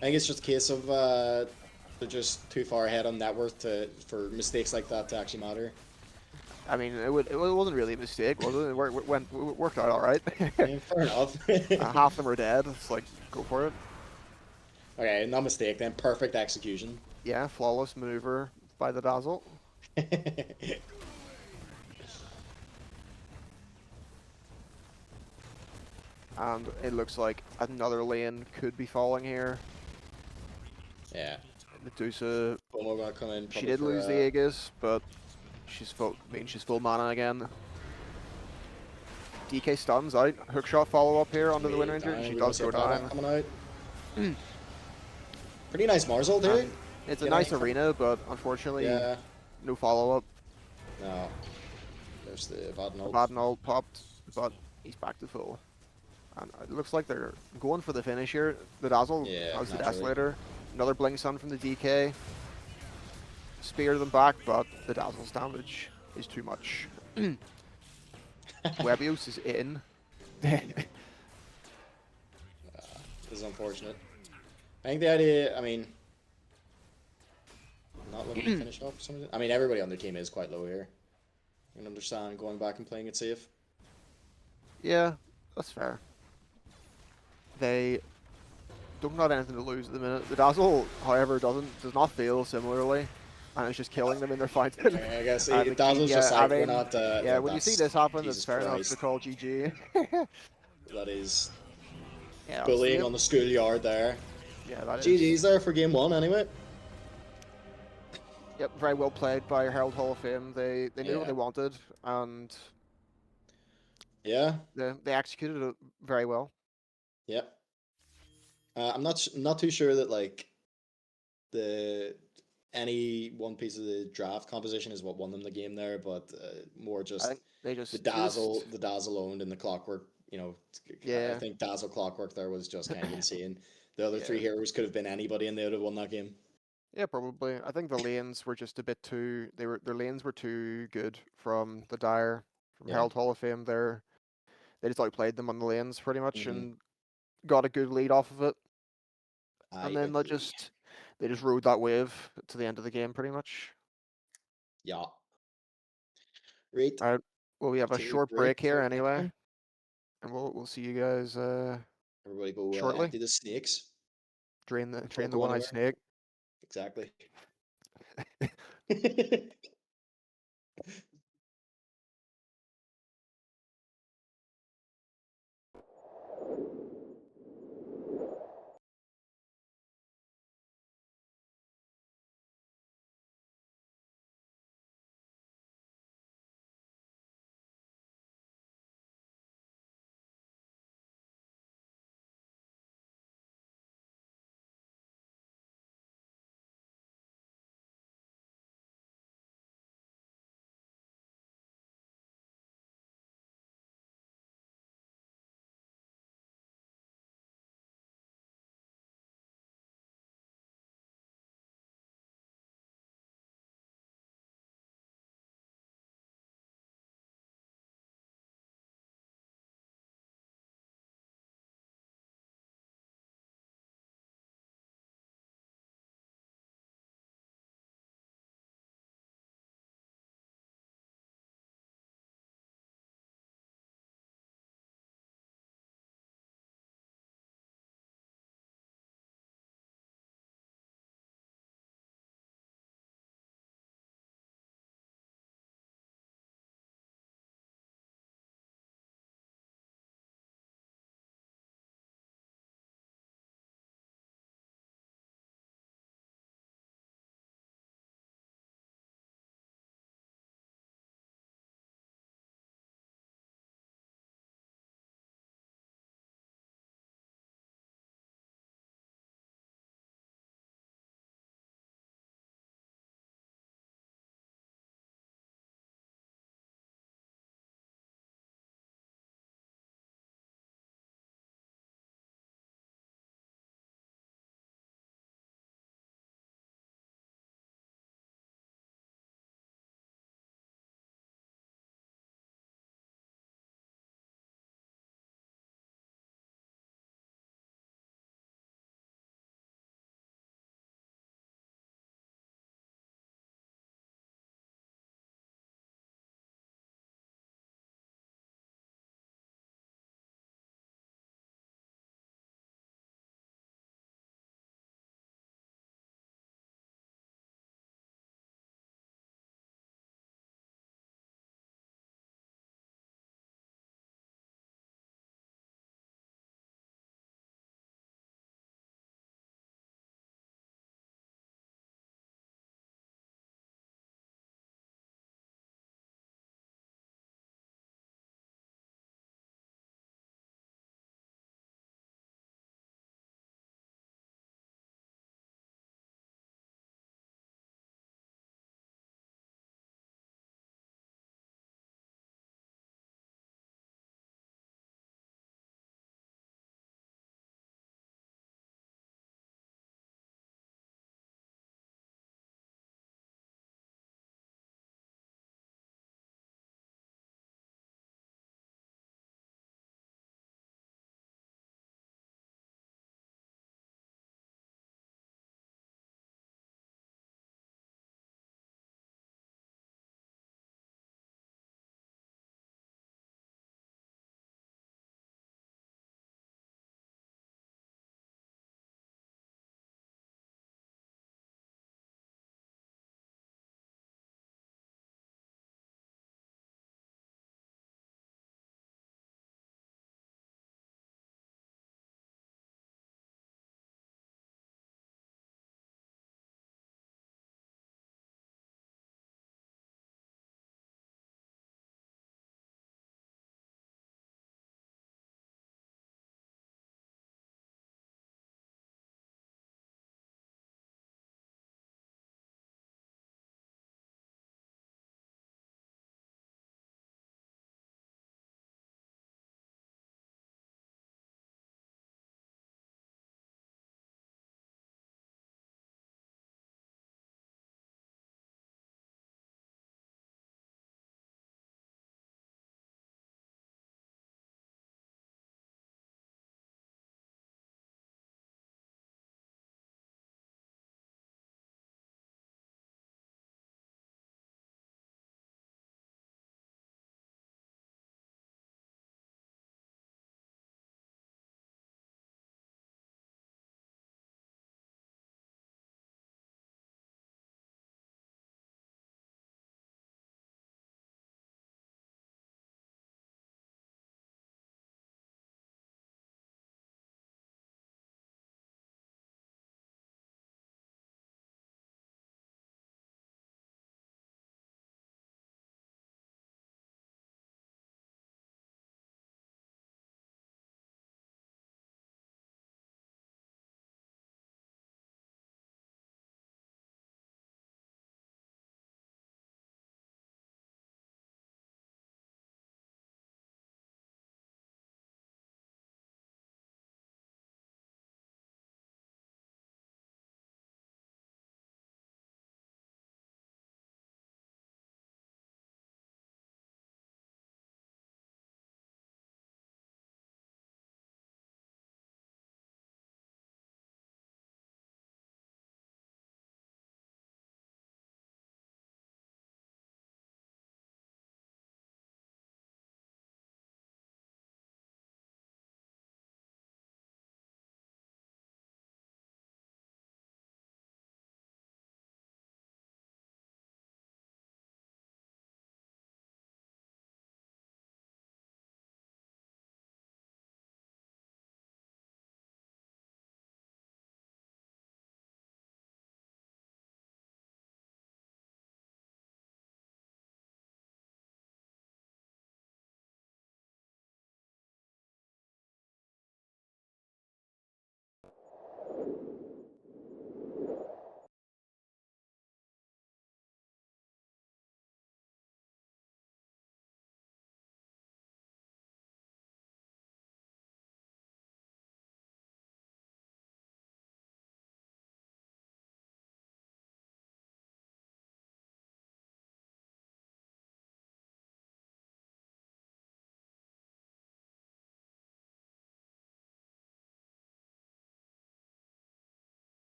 think it's just a case of they're just too far ahead on net worth for mistakes like that to actually matter. I mean, it wasn't really a mistake, was it? It worked out all right. Yeah, fair enough. Half of them are dead. It's like, go for it. Okay, no mistake then. Perfect execution. Yeah, flawless maneuver by the Dazzle. And it looks like another lane could be falling here. Yeah. Medusa. Gonna come in. She did lose the Aegis, but she's full mana again. DK stuns out. Hookshot follow up here onto the Wind Ranger, and she does go down. Coming out. Pretty nice Marzol there. It's a nice arena, but unfortunately, no follow up. No. There's the Vadnol. Vadnol popped, but he's back to full. And it looks like they're going for the finish here. The Dazzle has the Desolator. Another Bling Sun from the DK. Spear them back, but the Dazzle's damage is too much. Webios is in. This is unfortunate. I think the idea, I mean, not looking to finish off some of it. I mean, everybody on their team is quite low here. I can understand going back and playing it safe. Yeah, that's fair. They don't have anything to lose at the minute. The Dazzle, however, does not feel similarly, and it's just killing them in their fight. I guess Dazzle's just like, we're not... yeah, when you see this happen, it's fair enough to call GG. That is bullying on the schoolyard there. Yeah, that is. GG's there for game 1 anyway. Yep, very well played by Herald Hall of Fame. They knew what they wanted, and they executed it very well. Yep. I'm not too sure that like any one piece of the draft composition is what won them the game there, but more just the Dazzle owned and the Clockwork. You know, I think Dazzle Clockwork there was just kind of insane. The other three heroes could have been anybody, and they would have won that game. Yeah, probably. I think the lanes were just a bit too. Their lanes were too good from the Dire, from Herald Hall of Fame. They just outplayed them on the lanes pretty much and got a good lead off of it. And then they just rode that wave to the end of the game pretty much. Yeah. Great. All right. Well, we have a short break here anyway, and we'll see you guys. Everybody go shortly. empty the snakes. Drain the one-eyed snake. Exactly.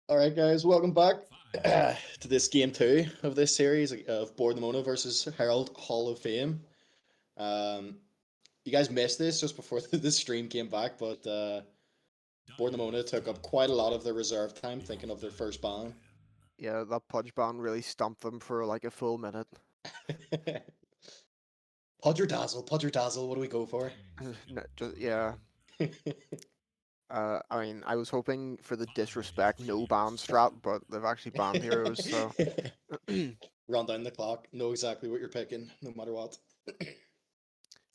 All right, guys, welcome back to this game 2 of this series of Board Mona versus Herald Hall of Fame. You guys missed this just before the stream came back, but Board Mona took up quite a lot of their reserve time thinking of their first ban. Yeah, that Pudge ban really stumped them for like a full minute. Pudge or Dazzle, what do we go for? Yeah. I mean, I was hoping for the disrespect no ban strat, but they've actually banned heroes, so Run down the clock, know exactly what you're picking, no matter what.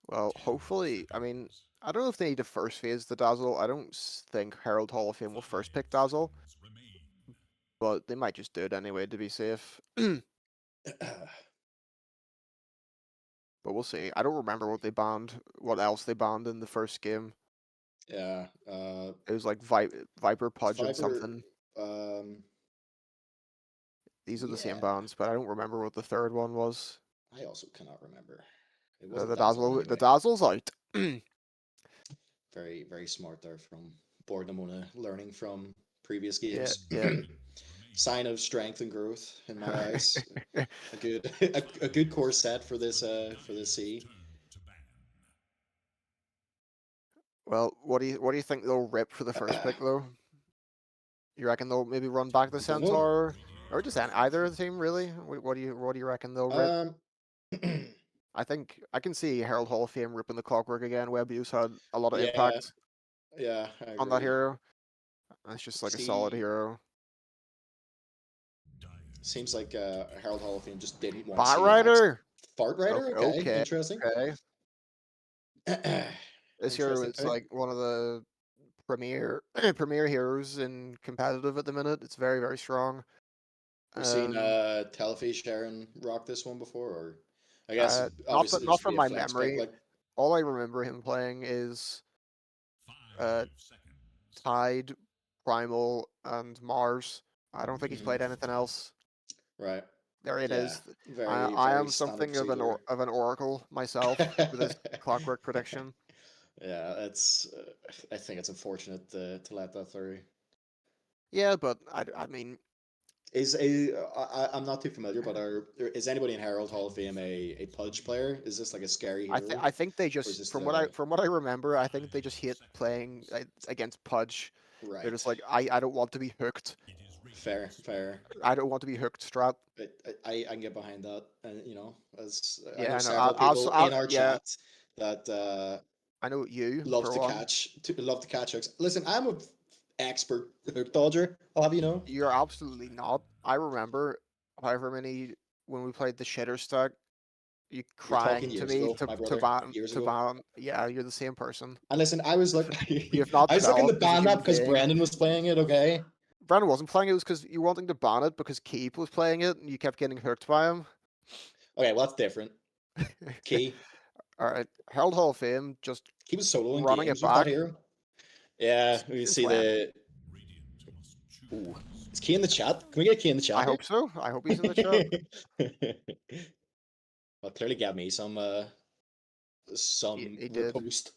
well, hopefully, I mean, I don't know if they need to first phase the Dazzle. I don't think Herald Hall of Fame will first pick Dazzle, but they might just do it anyway to be safe. But we'll see. I don't remember what else they banned in the first game. Yeah. It was like Viper Pudge and something. These are the same bans, but I don't remember what the third one was. I also cannot remember. It The wasn't Dazzle Dazzle, anyway. the Dazzle's out. Very, very smart there from Board Mona, learning from previous games. Yeah. Sign of strength and growth in my eyes. a good core set for this C. Well, what do you think they'll rip for the first pick though? You reckon they'll maybe run back the Centaur, or just either of the team really? What do you reckon they'll rip? I think I can see Herald Hall of Fame ripping the Clockwork again. Webu's had a lot of impact. Yeah, I on that hero. It's just like a solid hero. Seems like Herald Hall of Fame just didn't want Bat Rider. Fart Rider. Okay, interesting. Okay. This hero is like one of the premier heroes in competitive at the minute. It's very, very strong. We've seen Telephase Sharon rock this one before, or I guess not from my memory. All I remember him playing is Tide, Primal, and Mars. I don't think he's played anything else. Right. There it is. I am something of an oracle myself with this Clockwork prediction. Yeah, it's. I think it's unfortunate to let that through. Yeah, but I mean, I'm not too familiar, but is anybody in Herald Hall of Fame a Pudge player? Is this like a scary hero? I think they just from what I remember, I think they just hate playing against Pudge. Right. They're just like I don't want to be hooked. Fair. I don't want to be hooked, strat. I can get behind that, and as yeah, I know several people in our chat that I know you love to catch hooks. Listen, I'm a expert hook dodger. I'll have you know. You're absolutely not. I remember however many when we played the shitter stack, you crying to me to ban. Yeah, you're the same person. And listen, I was like, you have not I was looking to ban that because Brandon was playing it. Okay. Brandon wasn't playing it. It was because you wanting to ban it because Keep was playing it and you kept getting hooked by him. Okay, well that's different. Key. All right, Herald Hall of Fame just he was soloing running games it back. With that hero. Yeah, we see the. Ooh, is Key in the chat? Can we get Key in the chat? I hope so. I hope he's in the chat. Well, clearly got me some repost.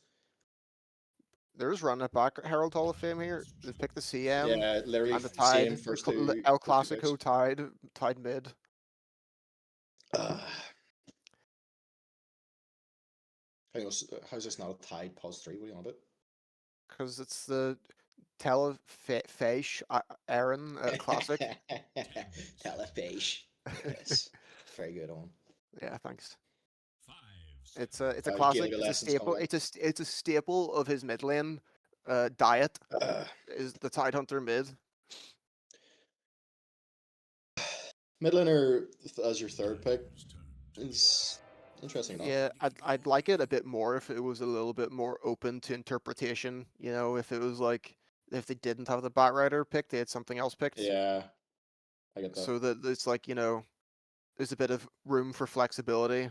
There's running it back. Herald Hall of Fame here. They pick the CM. Yeah, literally and the Tide. CM first El Clasico Tide mid. How's this not a Tide pause 3? What are you on about? Because it's the Telephage Aaron Classic. Telephage. Yes. Very good on. Yeah, thanks. It's a classic. It's a staple. It's a staple of his mid lane diet. Is the Tide Hunter mid? Mid laner as your third pick is interesting enough. Yeah, I'd like it a bit more if it was a little bit more open to interpretation. You know, if it was like if they didn't have the Bat Rider picked, they had something else picked. Yeah, I get that. So that it's like there's a bit of room for flexibility.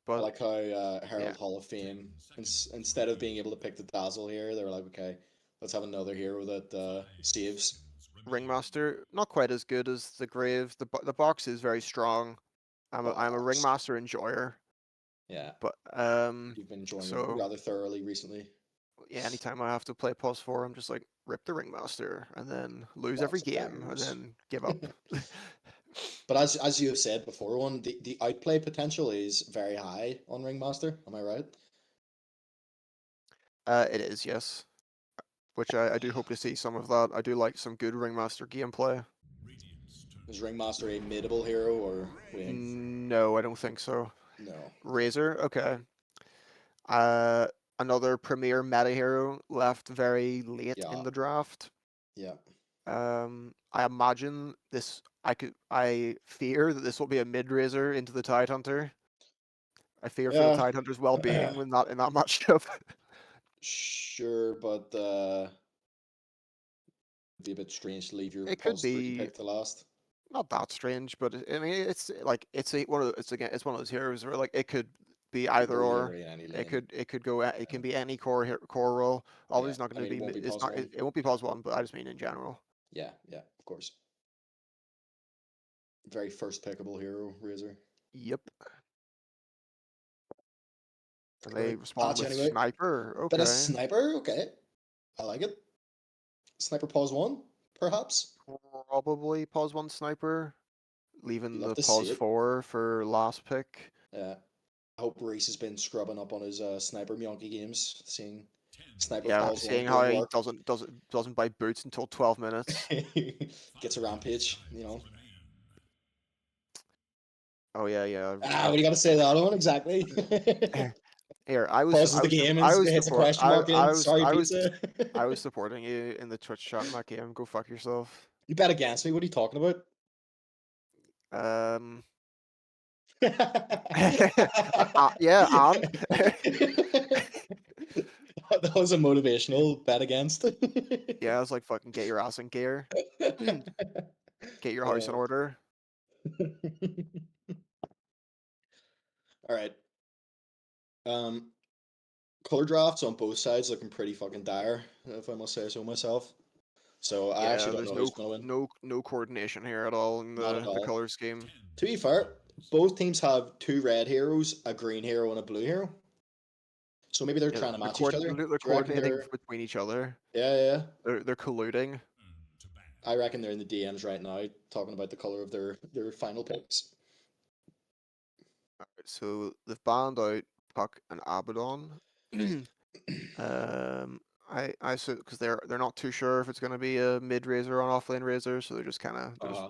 But I like how Herald Hall of Fame, instead of being able to pick the Dazzle here, they were like, okay, let's have another hero that saves. Ringmaster, not quite as good as the Grave. The box is very strong. I'm a Ringmaster enjoyer. Yeah. But you've been enjoying it rather thoroughly recently. Yeah, anytime I have to play +4, I'm just like rip the Ringmaster and then lose every Lots of game and daggers. then give up. But as you have said before, the outplay potential is very high on Ringmaster. Am I right? It is, yes. Which I do hope to see some of that. I do like some good Ringmaster gameplay. Is Ringmaster a midable hero or what do you think? No, I don't think so. No. Razor, okay. Uh, another premier meta hero left very late Yeah. in the draft. Yeah. I imagine this. I fear that this will be a mid Razor into the Tidehunter. I fear for the Yeah. Tidehunter's well-being when not in that matchup. Sure, but it'd be a bit strange to leave your It could +3 be pick to last. not that strange, but I mean, it's like it's it's one of those heroes where like it could be Could either go or. literally in any It lane. could go. It can be any core role. Yeah. Obviously, it's not I going to mean, it be. won't be It's not. +1. It won't be +1, but I just mean in general. Yeah. Yeah. Of course. Very first pickable hero, Razor. Yep. And they Great respond patch with anyway. sniper. Bit of Okay. sniper. Okay. I like it. Sniper +1, perhaps. Probably +1 sniper, leaving Love the to see it. +4 for last pick. Yeah. I hope Reese has been scrubbing up on his sniper Miyonki games, seeing sniper Yeah, +1 seeing how doing he work. doesn't buy boots until 12 minutes. Gets a rampage, you know. Oh yeah, yeah. What do you got to say to that one exactly? Here, Pauses the game and hits a question mark in. Sorry, pizza. I was supporting you in the Twitch chat in that game. Go fuck yourself. You bet against me. What are you talking about? Um, that yeah, and was a motivational bet against. yeah, I was like, fucking get your ass in gear, get your house in Uh, order. all right. Um, color drafts on both sides looking pretty fucking dire, if I must say so myself. So I Yeah, actually don't there's know who's gonna win. no coordination here at all in Not at the all. color scheme. To be fair, both teams have two red heroes, a green hero, and a blue hero. So maybe they're Yeah, trying to match each other. Do they're you reckon coordinating they're? between each other. Yeah, yeah, yeah. They're colluding. I reckon they're in the DMs right now, talking about the color of their final picks. So they've banned out Puck and Abaddon. I so because they're not too sure if it's going to be a mid razor or an offlane razor, so they're just Uh,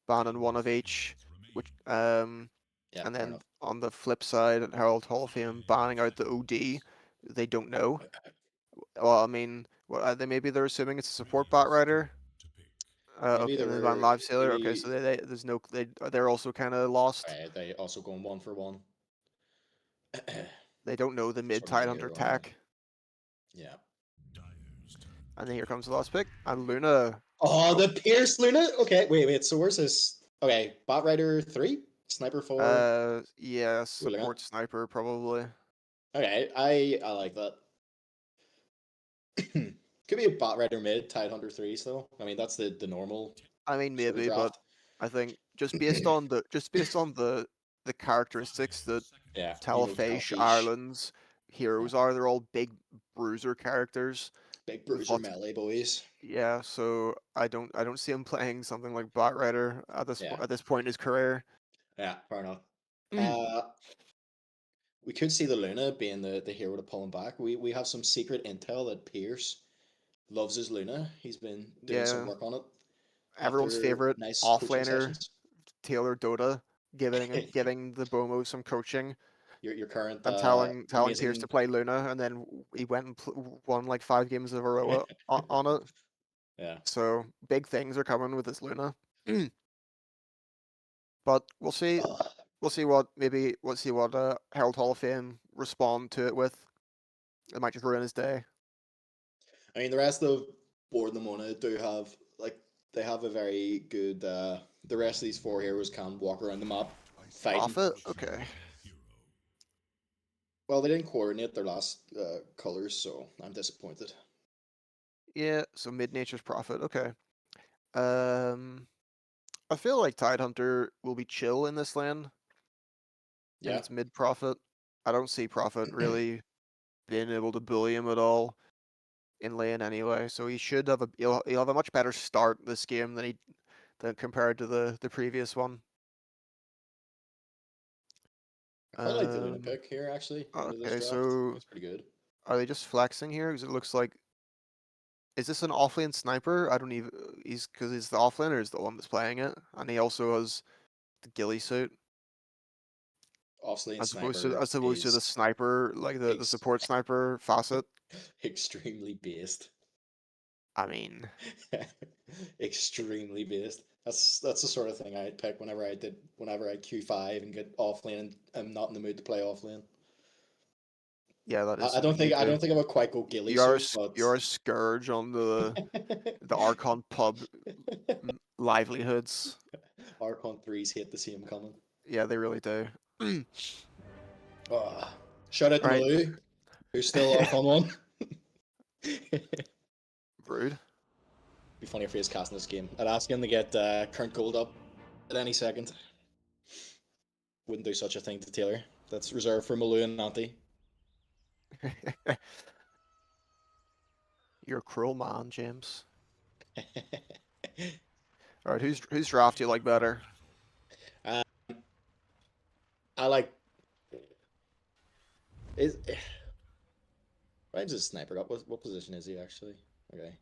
banning one of each. Which yeah, and fair then enough. on the flip side, at Herald Hall of Fame banning out the OD. They don't know. Well, I mean, they maybe they're assuming it's a support bot rider. Maybe Okay, they and then ban were. live sailor. Okay, so Maybe there's no they're also kind of lost. they also going 1 for 1. They don't know the mid Sort of tide mid hunter hero anyway. tech. Yeah. And then here comes the last pick. And Luna. Oh, the Pierce Luna. Okay, wait. So where's this? Okay, Bot Rider 3, Sniper 4. Yeah, We're looking support sniper probably. Okay, I like that. Could be a Bot Rider mid, Tide Hunter 3 still. I mean, that's the normal I mean sort of maybe, but draft. I think just based on the characteristics that Yeah, you know, Telefish Telfish, Ireland's yeah, heroes are, they're all big bruiser characters big with bruiser lots. melee boys. Yeah, so I don't see him playing something like Bot Rider Yeah, at this point in his career. yeah, fair enough. Uh, we could see the Luna being the hero to pull him back. We have some secret intel that Pierce loves his Luna. He's been doing some Yeah, work on it everyone's after favorite nice coaching offlaner sessions. Taylor Dota giving the Bomo some coaching Your current and telling Pierce to amazing. play Luna, and then he went and won like 5 games of a row on it. Yeah. So big things are coming with this Luna. But we'll see. Ugh. We'll see what Herald Hall of Fame respond to it with. It might just ruin his day. I mean, the rest of Board and the Mona do have like they have a very good. The rest of these four heroes can walk around the map fighting. Prophet, okay. Well, they didn't coordinate their last colors, so I'm disappointed. Yeah, so mid nature's Prophet, okay. I feel like Tidehunter will be chill in this lane. And Yeah. it's mid Prophet. I don't see Prophet really being able to bully him at all. in lane anyway, so he should have he'll have a much better start this game than compared to the previous one. I quite like the Luna pick here, actually. Into this Okay, draft. so It's pretty good. are they just flexing here? Because it looks like, is this an offlane sniper? I don't even, because he's the offlaner is the one that's playing it, and he also has the ghillie suit. Offlane As opposed sniper to the sniper, like the support sniper facet. extremely based. I mean, extremely based. That's the sort of thing I'd pick whenever I Q5 and get offlane and I'm not in the mood to play offlane. yeah, that is I don't something you think I do. don't think I would quite go ghillie You're suit, but you're a scourge on the Archon pub livelihoods. Archon 3s hate to see him coming. Yeah, they really do. Shout out to Right. Malou, who's still off on one. Rude. Be funny if he was casting this game. I'd ask him to get current gold up at any second. Wouldn't do such a thing to Taylor. That's reserved for Malou and Auntie. You're a cruel man, James. All right, whose draft do you like better? I like. Is Ryan's a sniper. What position is he actually? Okay,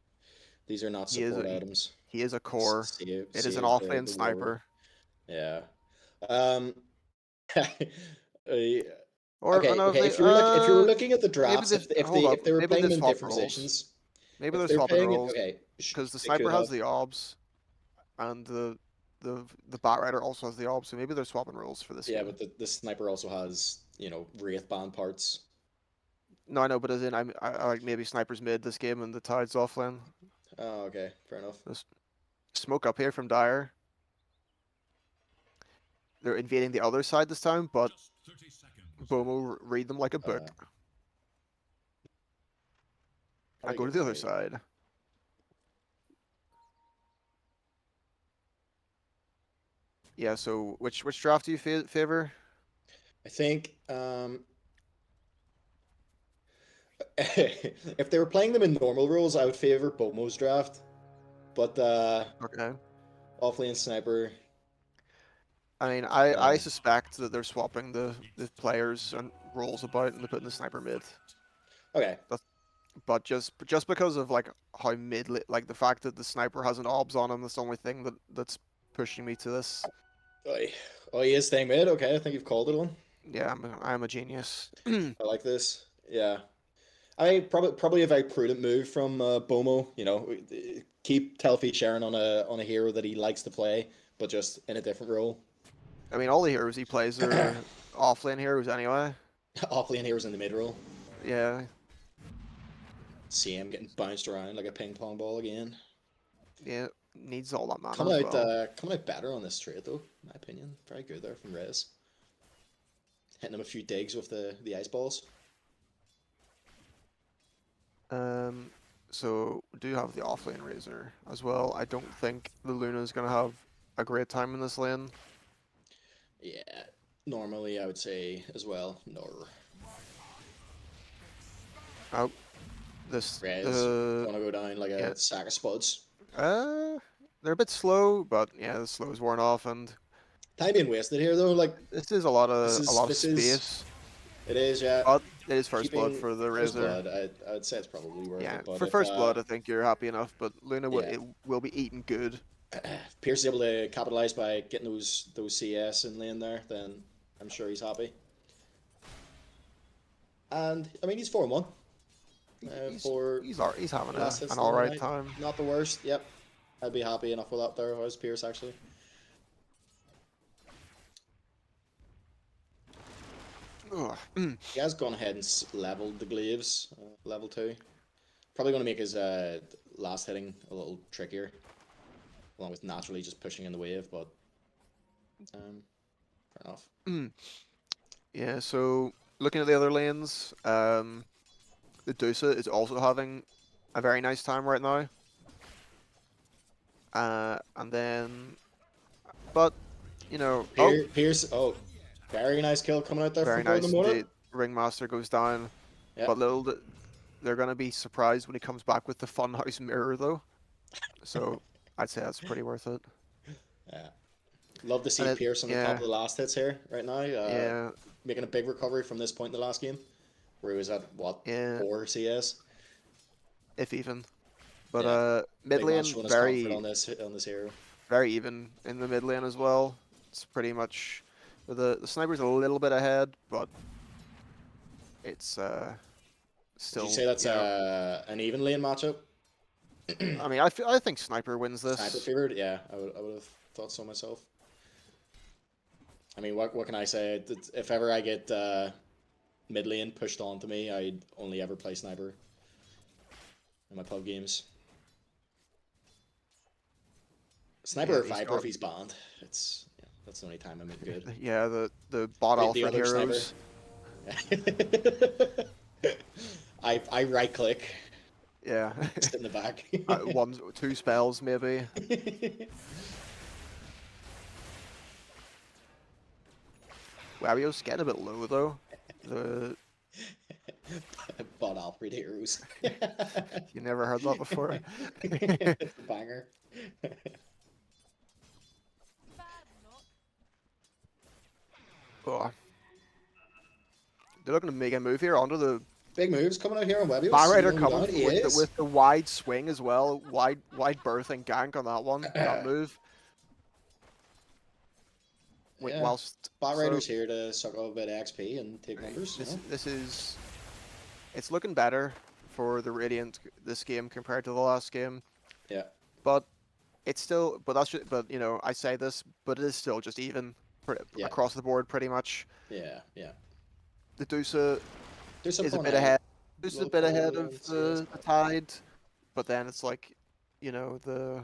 these are not support items. He is a core. Save it is an the offlane ward. sniper. Yeah. Or okay. no, Okay. If you were looking at the drafts, if they were playing them in different positions, maybe they're swapping roles. Okay. Because the sniper has the obs, and the bat rider also has the obs, so maybe they're swapping roles for this. Yeah, game. but the sniper also has wraith band parts. No, I know, but as in I like maybe snipers mid this game and the tide's offlane. Oh, okay, fair enough. There's smoke up here from Dire. They're invading the other side this time, but Bomo read them like a book. I go to the other side. Yeah, so which draft do you favor? I think if they were playing them in normal rules, I would favor Bomo's draft. But okay. Offlane sniper. I mean, I suspect that they're swapping the players and roles about and they're putting the sniper mid. Okay. But just because of like how mid like the fact that the sniper has an obs on him, that's the only thing that's pushing me to this. Oh, he is staying mid. Okay, I think you've called it one. Yeah, I'm a genius. I like this. Yeah, I mean, probably a very prudent move from Bomo. Keep Telfi Sharon on a hero that he likes to play, but just in a different role. I mean, all the heroes he plays are offlane heroes anyway. Offlane heroes in the mid role. Yeah. See him getting bounced around like a ping pong ball again. Yeah, needs all that mana. Coming out better on this trade though, in my opinion. Very good there from Rez. Hitting him a few digs with the ice balls. So we do have the offlane Razor as well. I don't think the Luna's gonna have a great time in this lane. Yeah, normally I would say as well. No. Oh, this Rez gonna go down like a sack of spuds. They're a bit slow, but yeah, the slow is worn off, and time being wasted here though. Like this is a lot of space. It is, yeah. But it is first blood for the Razor. First blood, I would say it's probably worth it. But for first blood, I think you're happy enough. But Luna will be eating good. If Pierce is able to capitalize by getting those CS in lane there, then I'm sure he's happy. And I mean, he's 4-1. He's having an alright time. Not the worst. Yep, I'd be happy enough with that there. As Pierce actually. He has gone ahead and leveled the glaives, level 2. Probably going to make his last hitting a little trickier, along with naturally just pushing in the wave. But fair enough. Yeah. So looking at the other lanes, the Dosa is also having a very nice time right now. And then, but Pierce. Oh, very nice kill coming out there. Very from nice indeed. Ringmaster goes down, yep. but little they're gonna be surprised when he comes back with the Funhouse mirror, though. So I'd say that's pretty worth it. Yeah. Love to see And it, Pierce on the top yeah, of the last hits here right now. yeah, Making a big recovery from this point in the last game, where he was at what yeah, 4 CS. if even. But Yeah, mid big man lane showing his comfort very on this hero. very even in the mid lane as well. It's pretty much the sniper's a little bit ahead, but it's Would you still, say that's you know. an even lane matchup? I mean, I think sniper wins Sniper this. favored? Yeah, I would have thought so myself. I mean, what can I say? If ever I get mid lane pushed onto me, I'd only ever play sniper in my pub games. Sniper Yeah, or he's Viper got if he's banned. That's the only time I make good. yeah the bot The Alfred other sniper. heroes. I right click, Yeah, sit in the back. two spells maybe. Wario's getting a bit low though. The Bought Alfred heroes. You never heard that before. It's a banger. Oh, they're looking to make a move here onto the Big moves coming out here on Webios. Barrider Slowing coming down. He with is. with the wide swing as well, wide berth and gank on that one, that move. Yeah. Whilst Bot so Rider's here to suck a bit of XP and take numbers. this is it's looking better for the Radiant this game compared to the last game, Yeah. but it's still but you know I say this, but it is still just even Yeah. across the board pretty much. Yeah. Yeah. The Dusa There's is a some bit ahead. Dusa's a Low bit power ahead on of CS, the Tide, but then it's like, you know, the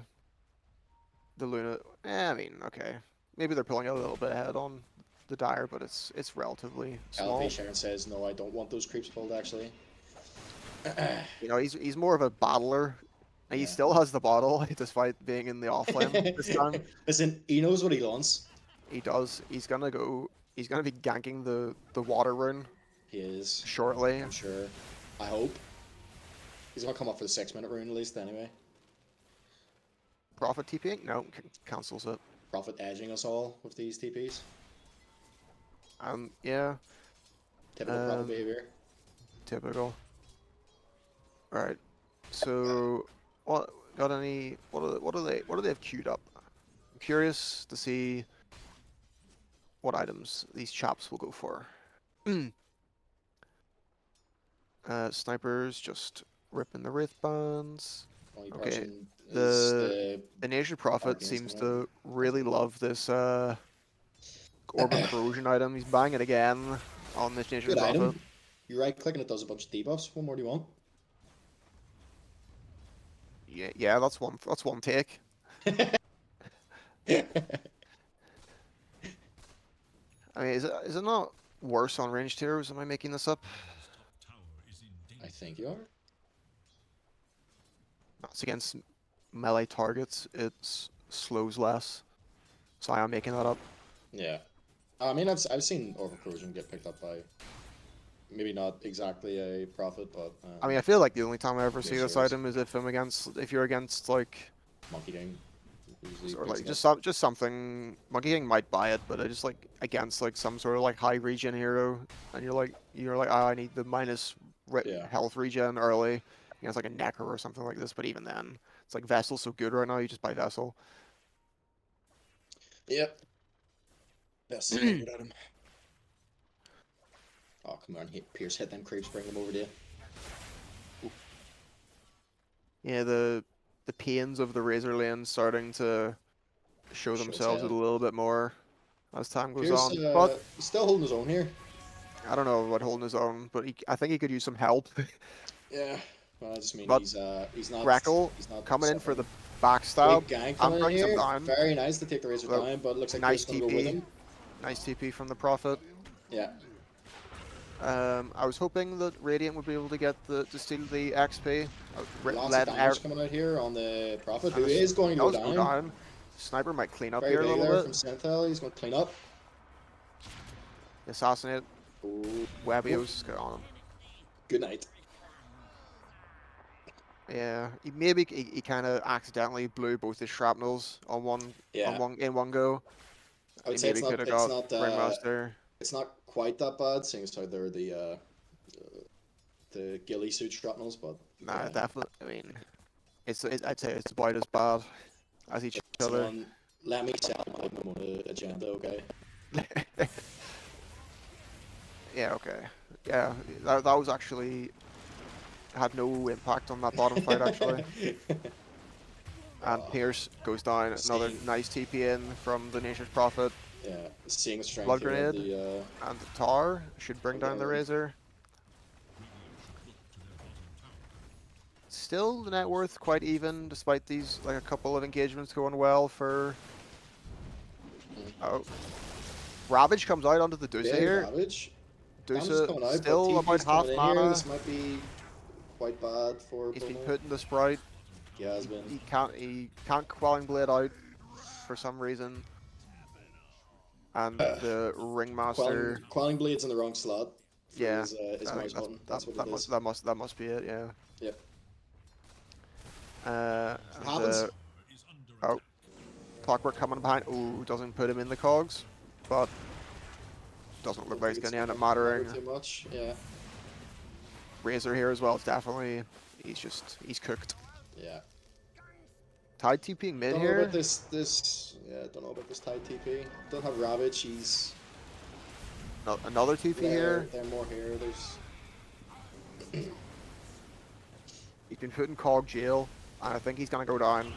Luna. I mean, okay, maybe they're pulling a little bit ahead on the Dire, but it's relatively small. LP Sharon says, no, I don't want those creeps pulled, actually. You know, he's more of a battler. And he Yeah. still has the bottle despite being in the offlane this time. Listen, he knows what he wants. He does. He's gonna go. He's gonna be ganking the water rune He is. shortly. I'm sure. I hope. He's gonna come up for the 6-minute rune at least, anyway. Prophet TPing? No, cancels it. Prophet edging us all with these TPs. Yeah. Typical Prophet behavior. Typical. Alright. So what got any what do they have queued up? I'm curious to see what items these chaps will go for. Snipers just ripping the wrist bands. Okay. The Nation Prophet seems to really love this Orb of Corrosion item. He's buying it again on this Nation Good Prophet. item. You right click and it does a bunch of debuffs. What more do you want? Yeah, that's one take. I mean, is it not worse on ranged heroes? Am I making this up? I think you are. It's against melee targets. It slows less. So I am making that up. Yeah. I mean, I've seen Orb of Corrosion get picked up by maybe not exactly a Prophet, but I mean, I feel like the only time I ever see this heroes. item is if you're against like Monkey King. or like just something. Monkey King might buy it, but I just like against like some sort of like high regen hero, and you're like oh, I need the minus health regen early against like a Necker or something like this. But even then, it's like Vessel's so good right now. You just buy Vessel. Yep. Best good at him. Oh come on, Pierce hit them creeps, bring them over to you. Ooh. Yeah, the pains of the Razor lane starting to show themselves a little bit more as time goes Pierce, on. But he's still holding his own here. I don't know about holding his own, but I think he could use some help. Yeah, well, I just mean but he's not. Grackle coming in for the backstab. Big gang coming in here. Down. Very nice to take the Razor down, but it looks like nice TP. Go with him. Nice TP from the Prophet. Yeah. I was hoping that Radiant would be able to get to steal the XP. Lots of damage coming out here on the Prophet, who is going to go down. Sniper might clean up Very here a little bit. From Senthel, he's going to clean up. Assassinate. Ooh. Webbios, get on him. Good night. Yeah, he kind of accidentally blew both his shrapnels on Yeah, in one go. I He would say maybe could have got Ringmaster. it's not quite that bad, seeing as how they're the ghillie suit shrapnels, but Nah, yeah, definitely. I mean, I'd say it's about as bad as each other. someone let me sell my Mamona agenda, okay? Yeah, okay. Yeah, that was actually had no impact on that bottom fight actually. And Oh, Pierce goes down. Another seeing nice TP in from the Nature's Prophet. yeah, seeing the strength Blood here of Grenade and the Tar should bring down the Razor. Still, the net worth quite even, despite these like a couple of engagements going well for. Oh, Ravage comes out onto the Dusa big here. ravage. Damage is Dusa coming out, but still about TP's coming half in here. mana. This might be quite bad for He's been Bomo. put in the Sprite. He has been. He can't Quelling Blade out for some reason. And the Ringmaster. Quelling Blade's in the wrong slot for Yeah, his I think mouse button. That's what it is. that must be it. Yeah. Yep. It And happens. oh, Clockwork coming behind. Ooh, doesn't put him in the cogs, but doesn't look Don't like think it's it's gonna end up matter mattering. too much. Yeah. Razor here as well. It's definitely he's cooked. Yeah. Tide TPing mid Don't know here. about this. Yeah, don't know about this Tide TP. Don't have Ravage. He's Another TP here. They're more here. There's. He's been put in cog jail, and I think he's gonna go down.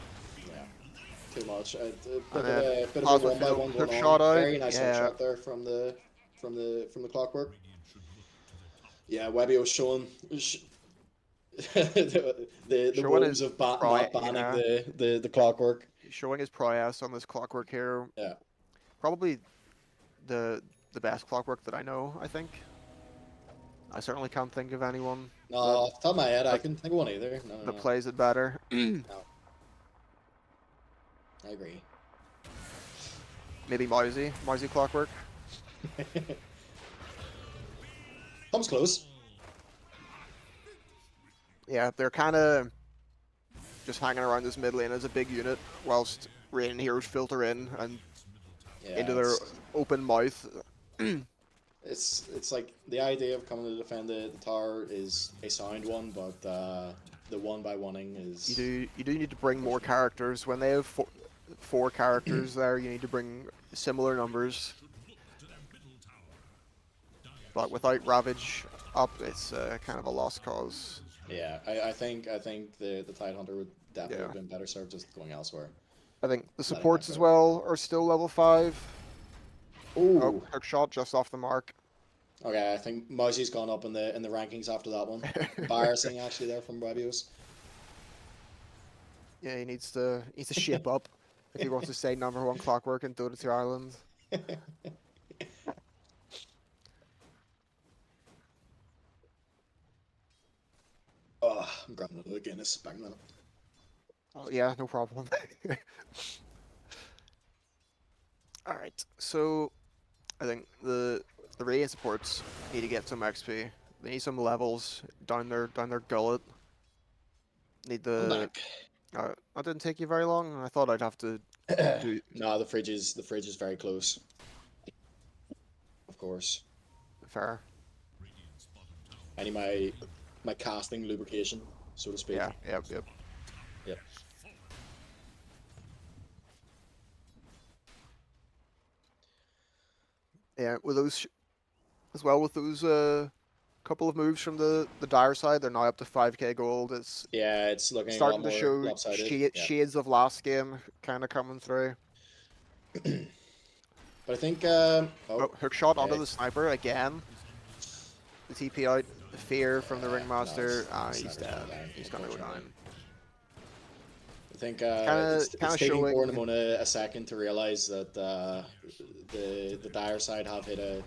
Too much. A And then bit of a Plasma one by Field one hook going shot on. out. Very nice hook Yeah, shot there from the Clockwork. Yeah, Webbio's showing the showing woes his of not banning yeah, the Clockwork. showing his prowess on this Clockwork here. Yeah. Probably the best Clockwork that I know. I think. I certainly can't think of anyone No, off the top of my head, I that, couldn't think of one either. No, that no. plays it better. No. I agree. Maybe Mousy Clockwork. Comes close. Yeah, they're kind of just hanging around this mid lane as a big unit, whilst Rain heroes filter in and Yeah, into their open mouth. it's like the idea of coming to defend the tower is a sound one, but the one by oneing is. You do need to bring more characters when they have four characters there. You need to bring similar numbers. But without Ravage up, it's kind of a lost cause. Yeah, I think the Tidehunter would definitely have been better served just going elsewhere. I think the supports as well are still level 5. Ooh. Oh, hook shot just off the mark. Okay, I think Mousy's gone up in the rankings after that one. Embarrassing actually there from Webios. Yeah, he needs to shape up if he wants to stay #1 Clockwork in Dota 2 Ireland. Oh, I'm grabbing another Guinness back in a minute. Oh, yeah, no problem. Alright, so I think the Radiant supports need to get some XP. They need some levels down their gullet. Need the that didn't take you very long. I thought I'd have to do. No, the fridge is very close. Of course. Fair. I need my casting lubrication, so to speak. Yeah, yep. Yep. Yeah, with those as well, with those couple of moves from the dire side, they're now up to 5k gold. It's looking starting a lot to more show lopsided. shades of last game kind of coming through. But I think hook shot onto the sniper again. The TP out, the fear from the ringmaster. He's dead. He's gonna go down. I think it's taking showing Bornamona a second to realize that the dire side have hit a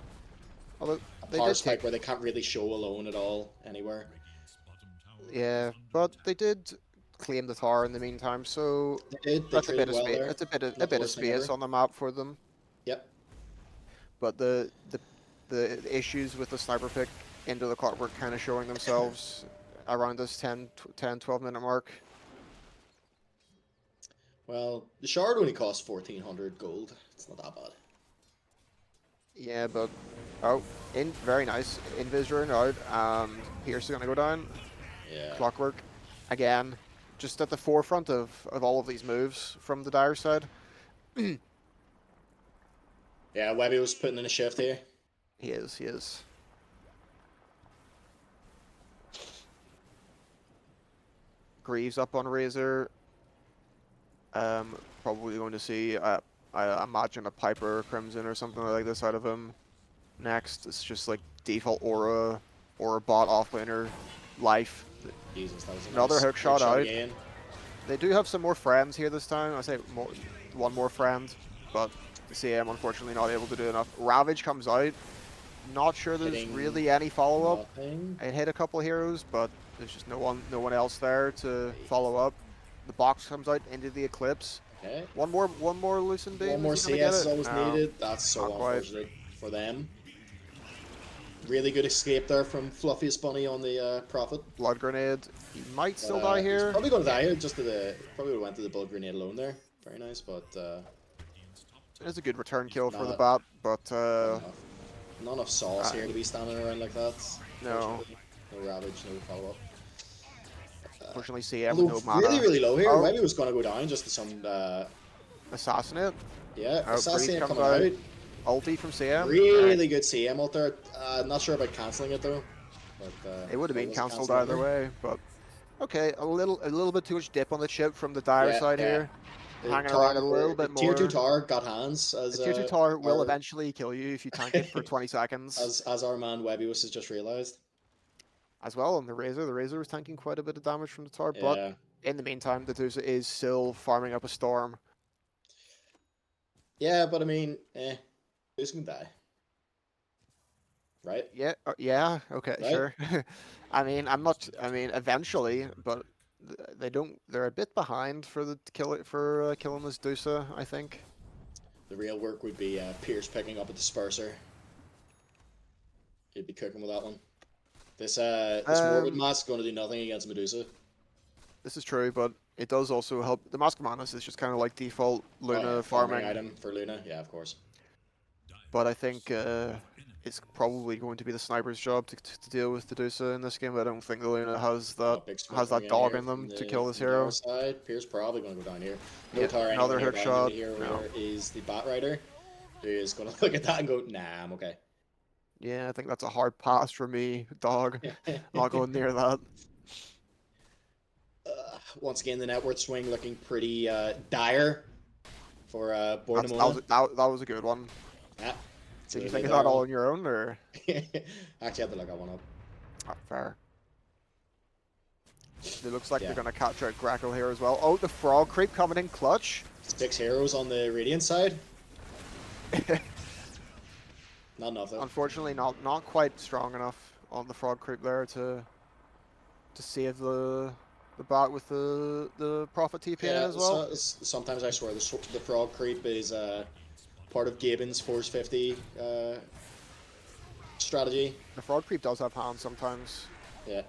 power spike where they can't really show alone at all anywhere. Yeah, but they did claim the tower in the meantime, so that's a bit of space. That's a bit of space on the map for them. Yep. But the issues with the sniper pick into the Clockwork kind of showing themselves around this 12 minute mark. Well, the shard only costs 1400 gold. It's not that bad. Yeah, but very nice. Invis rune out, and Pierce is gonna go down. Yeah. Clockwork, again, just at the forefront of all of these moves from the Dire side. Yeah, Webby was putting in a shift here. He is. Greaves up on Razor. Probably going to see, I imagine, a Piper or Crimson or something like this out of him next. It's just like default aura bot offlaner life. Jesus, that was Another nice hook shot out. again. They do have some more friends here this time. I say one more friend, but the CM unfortunately not able to do enough. Ravage comes out. Not sure there's Hitting really any follow-up. nothing. It hit a couple of heroes, but there's just no one else there to follow up. The box comes out into the Eclipse. Okay. One more loosened beam. One more Is he gonna CS get is it? always No. needed. That's so Not quite. unfortunate for them. Really good escape there from Fluffiest Bunny on the Prophet. Blood grenade. He might But, still die he's here. probably going to die here. Probably would have went to the blood grenade alone there. Very nice, but It's a good return kill for the Not- bot, but not enough sauce here to be standing around like that. No. Unfortunately. No Ravage, no follow-up. unfortunately CM Although with no mana. really low here. Oh. Webby was going to go down just to some Assassinate. yeah, Oh, Assassin Breeze coming comes out. Ulti from CM. Really good CM ult there. Not sure about cancelling it though. But, It would have been was cancelled cancelled either way, but okay, a little bit too much dip on the chip from the Dire side here. Hanging around a little bit Tier 2 more. tower got hands as The tier 2 tower will our- eventually kill you if you tank it for 20 seconds. as our man Webby was just realised. As well on the Razor. The Razor was tanking quite a bit of damage from the tower, Yeah. but in the meantime, the Medusa is still farming up a storm. Yeah, but I mean, who's gonna die? Right? Yeah, okay, Right? sure. I mean, eventually, but they're a bit behind for killing this Medusa, I think. The real work would be Pierce picking up a disperser. He'd be cooking with that one. This Morbid Mask is going to do nothing against Medusa. This is true, but it does also help. The Mask of Madness is just kind of like default Luna farming item for Luna, yeah, of course. But I think it's probably going to be the sniper's job to deal with Medusa in this game. I don't think the Luna has that dog in them to kill this hero. Side. Pierce probably going to go down here. No Yeah, tower another anywhere hook nearby. shot. Here No. where is the Bat Rider, who is going to look at that and go, nah, I'm okay. Yeah, I think that's a hard pass for me, dog. Not going near that. Once again, the net worth swing looking pretty dire for That was a good one. Yeah. Did you think of that all on your own, or? Actually, I had to look that one up. Oh, fair. It looks like they're going to catch out Grackle here as well. Oh, the frog creep coming in clutch. 6 heroes on the Radiant side. Not enough though. Unfortunately, not quite strong enough on the frog creep there to save the bot with the Prophet TP as well. Sometimes I swear the frog creep is part of Gaben's Force 50 strategy. The frog creep does have hands sometimes. Yeah.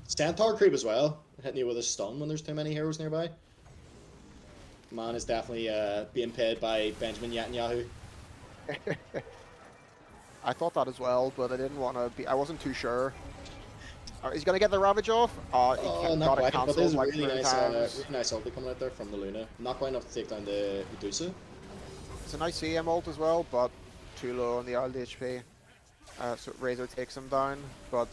Centaur creep as well, hitting you with a stun when there's too many heroes nearby. Man is definitely being paid by Benjamin Netanyahu. I thought that as well, but I didn't want to be. I wasn't too sure. He's gonna get the Ravage off. Not quite, but there's like really nice, times. really nice ulti coming out there from the Luna. Not quite enough to take down the Medusa. It's a nice CM ult as well, but too low on the ALD HP. So Razor takes him down, but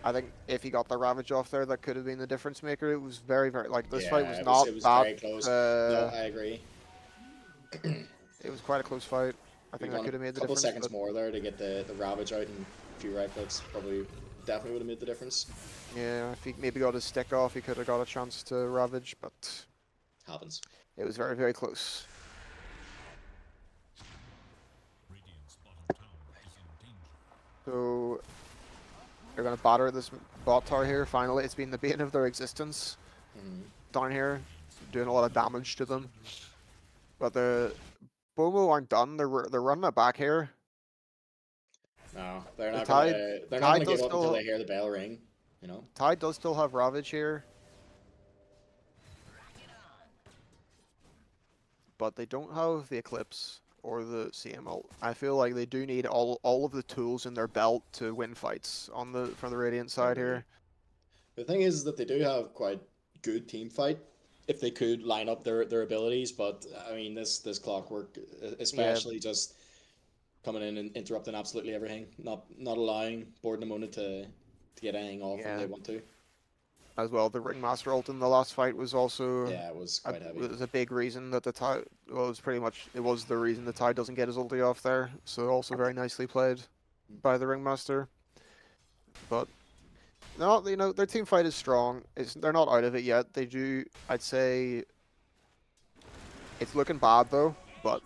I think if he got the Ravage off there, that could have been the difference maker. It was very, like, this fight was not it was that... very close. No, I agree. It was quite a close fight. I think that could have made the difference. A couple seconds more there to get the Ravage out, and a few right clicks definitely would have made the difference. Yeah, if he maybe got his stick off, he could have got a chance to Ravage, but... Happens. It was very, very close. So they're going to batter this bot tower here. Finally, it's been the bane of their existence down here, doing a lot of damage to them. But the Bomo aren't done. They're running it back here. No, they're not Tide going to give up still... until they hear the bell ring. You know. Tide does still have Ravage here, but they don't have the Eclipse or the CM ult. I feel like they do need all of the tools in their belt to win fights on the from the Radiant side here. The thing is that they do have quite good team fight if they could line up their abilities, but I mean this Clockwork, especially just coming in and interrupting absolutely everything, not allowing Board and Mona to get anything off when they want to. As well, the Ringmaster ult in the last fight was also it was quite heavy. It was a big reason that the Tide it was the reason the Tide doesn't get his ulti off there. So also very nicely played by the Ringmaster. But no, their team fight is strong. They're not out of it yet. They do, I'd say, it's looking bad though. But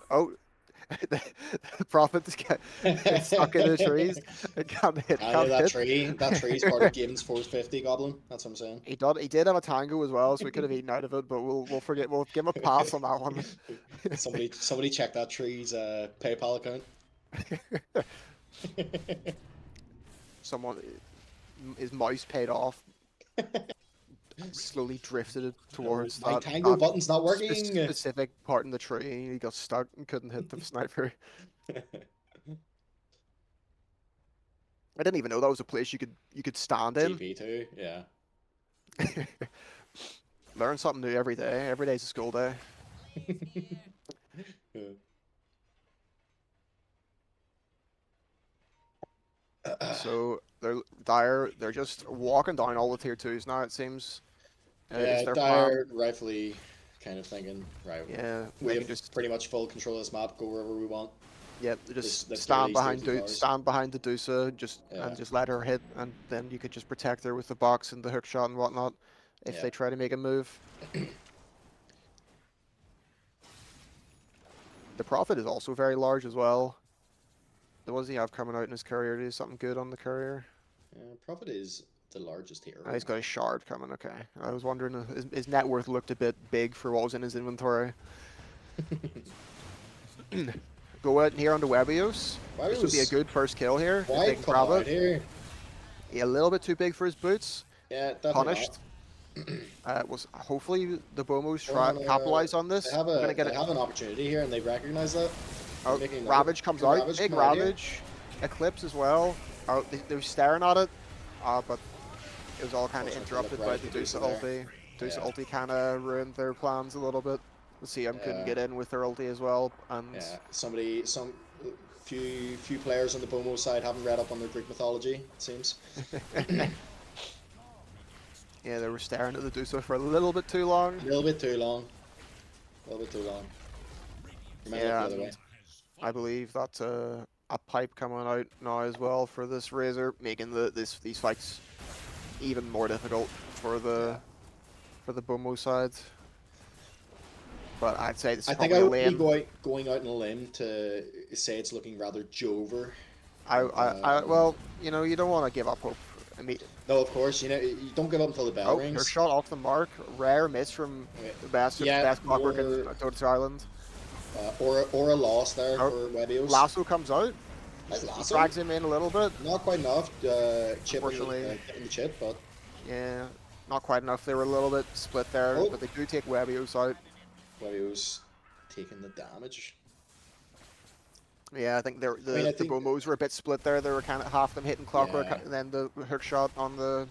the Prophet is stuck in the trees. It can't hit. That tree's part of Gaben's 450 goblin. That's what I'm saying. He did have a tango as well, so we could have eaten out of it. But we'll give him a pass on that one. somebody check that tree's PayPal account. His mouse paid off. Slowly drifted towards my tango button's not working. Specific part in the tree. He got stuck and couldn't hit the sniper. I didn't even know that was a place you could stand in. TP2, yeah. Learn something new every day. Every day's a school day. So they're just walking down all the tier 2s now, it seems. Dire rightfully kind of thinking, right, we have just pretty much full control of this map, go wherever we want. Yep, just stand behind the Dusa, and just let her hit, and then you could just protect her with the box and the hook shot and whatnot if they try to make a move. The Prophet is also very large as well. What does he have coming out in his courier? Do something good on the courier? Prophet is the largest here. He's got a shard coming, okay. I was wondering, his net worth looked a bit big for what was in his inventory. Go out here on the Webios. This would be a good first kill here. Why come out here? Yeah, a little bit too big for his boots. Yeah, definitely punished. Was hopefully the Bomos try capitalize on this. They have an opportunity here, and they recognize that. Oh, Ravage comes out. Big Ravage. Eclipse as well. Oh, they're staring at it. But it was all kind of interrupted by the Dusa ulti. Dusa ulti kind of ruined their plans a little bit. The CM couldn't get in with their ulti as well. And some few players on the Bomo side haven't read up on their Greek mythology, it seems. Yeah, they were staring at the Dusa for a little bit too long. A little bit too long. Yeah, I believe that's a pipe coming out now as well for this Razor, making these fights even more difficult for the Bomo side. But I'd say this is probably I would be going out on a limb to say it's looking rather Jover. Well, you don't want to give up hope. No, of course, you don't give up until the bell rings. Her shot off the mark, rare miss from the best Clockwork in Dota Island. Or a loss there for Webios. Lasso comes out. Lasso drags him in a little bit. Not quite enough. Chip in the chip, but yeah, not quite enough. They were a little bit split there, but they do take Webios out. Webios taking the damage. Yeah, I think the Bomos were a bit split there. They were kind of half them hitting Clockwork, and then the hook shot on the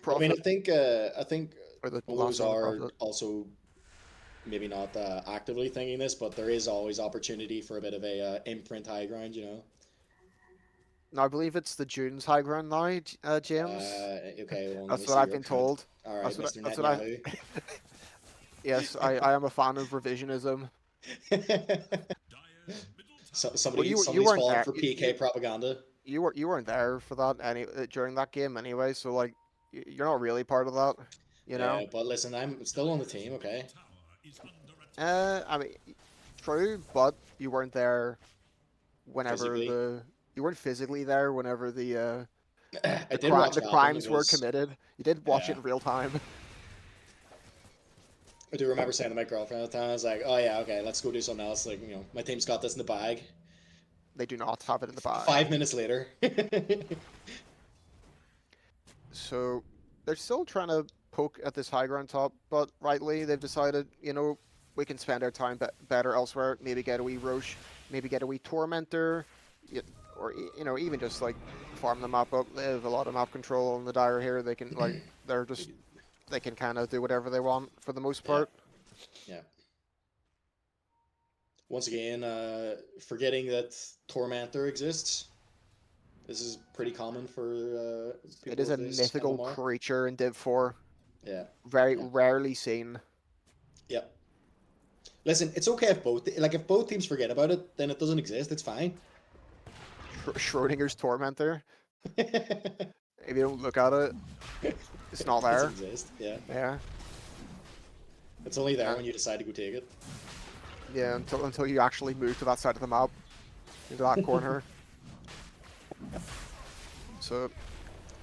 Prophet. I mean, I think Bomos are also maybe not actively thinking this, but there is always opportunity for a bit of a imprint high ground, No, I believe it's the June's high ground now, James. Okay, well, that's what I've been told. All right, that's what Yes, I am a fan of revisionism. Somebody's falling for PK propaganda. You weren't there for that during that game anyway, so like you're not really part of that, Yeah, but listen, I'm still on the team, okay? I mean, true, but you weren't there whenever you weren't physically there whenever the crimes were committed. You did watch it in real time. I do remember saying to my girlfriend at the time, I was like, oh yeah, okay, let's go do something else. Like, my team's got this in the bag. They do not have it in the bag. 5 minutes later. So they're still trying to poke at this high ground top, but rightly they've decided, you know, we can spend our time better elsewhere. Maybe get a wee Roche, maybe get a wee Tormentor, or you know, even just like farm the map up. They have a lot of map control on the Dire here. They can like they can kind of do whatever they want for the most part. Yeah. Once again, forgetting that Tormentor exists. This is pretty common for people. It is a this mythical MMR. creature in Div 4. Yeah. Very rarely seen. Yep. Listen, it's okay if if both teams forget about it, then it doesn't exist. It's fine. Schrodinger's Tormentor. If you don't look at it, it's not It there. doesn't exist. Yeah. Yeah. It's only there when you decide to go take it. Yeah, until you actually move to that side of the map, into that corner. So, it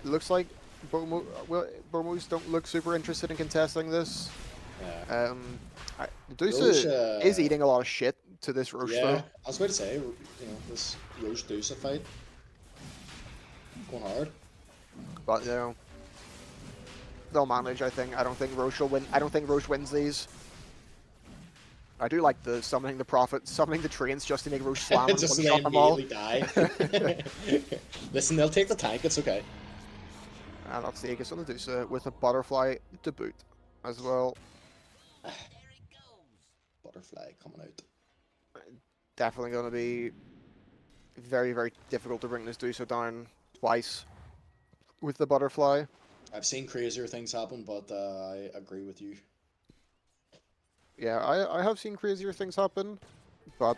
looks like Bomos don't look super interested in contesting this. Yeah. Dusa is eating a lot of shit to this Roche though. I was about to say, this Roche Dusa fight going hard. But you know, they'll manage. I think. I don't think Roche will win. I don't think Roche wins these. I do like the summoning the Prophet, summoning the trains just to make Roche slam and just so one-shot they them all. immediately die. Listen, they'll take the tank. It's okay. And that's the Aegis on the Dusa with a butterfly to boot as well. Butterfly coming out. Definitely going to be very, very difficult to bring this Dusa down twice with the butterfly. I've seen crazier things happen, but I agree with you. Yeah, I have seen crazier things happen, but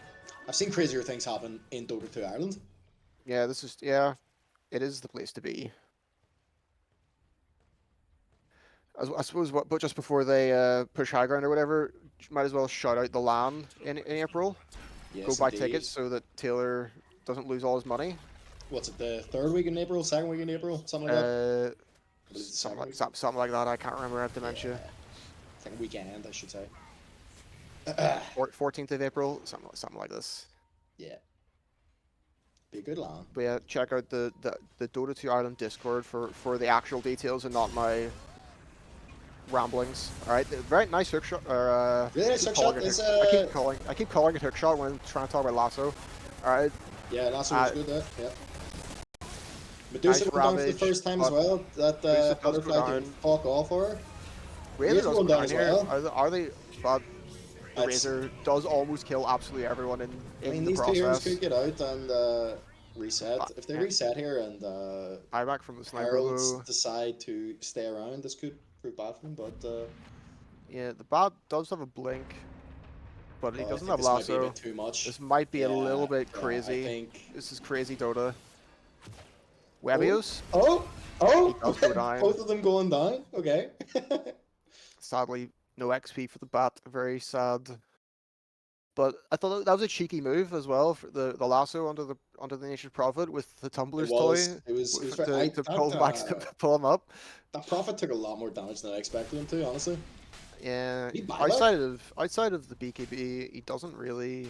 I've seen crazier things happen in Dota 2 Ireland. yeah, it is the place to be. I suppose but just before they push high ground or whatever, might as well shout out the LAN in April. Yes, Go buy indeed. tickets so that Taylor doesn't lose all his money. What's it, the 3rd week in April, 2nd week in April, something like that? Something like that. I can't remember. I have dementia. Yeah. I think weekend, I should say. 14th of April, something like this. Yeah. Be a good LAN. But yeah, check out the Dota 2 Ireland Discord for the actual details and not my ramblings. All right, very nice hook shot. Or Really nice hook shot. I keep calling it hook shot when I'm trying to talk about Lasso. All right. Yeah, Lasso was good there. Yeah. Medusa went down for the first time as well. That butterfly didn't fuck off for her. Razor does go down as well. Are they? But the Razor does almost kill absolutely everyone in the these process. two heroes could get out and reset. If they reset here and back from the sniper Heralds decide to stay around, this could prove bad for them. But yeah, the bat does have a blink, but he doesn't have this might be a Lasso. bit too much. This might be a little bit I crazy. think... This is crazy Dota. Webios? Oh! Does go down. Both of them going down? Okay. Sadly, no XP for the bat. Very sad. But I thought that was a cheeky move as well for the Lasso under the Nature's Prophet with the Tumbler's toy. It was to pull him back to pull him up. That Prophet took a lot more damage than I expected him to, honestly. Yeah. Outside of the BKB, he doesn't really.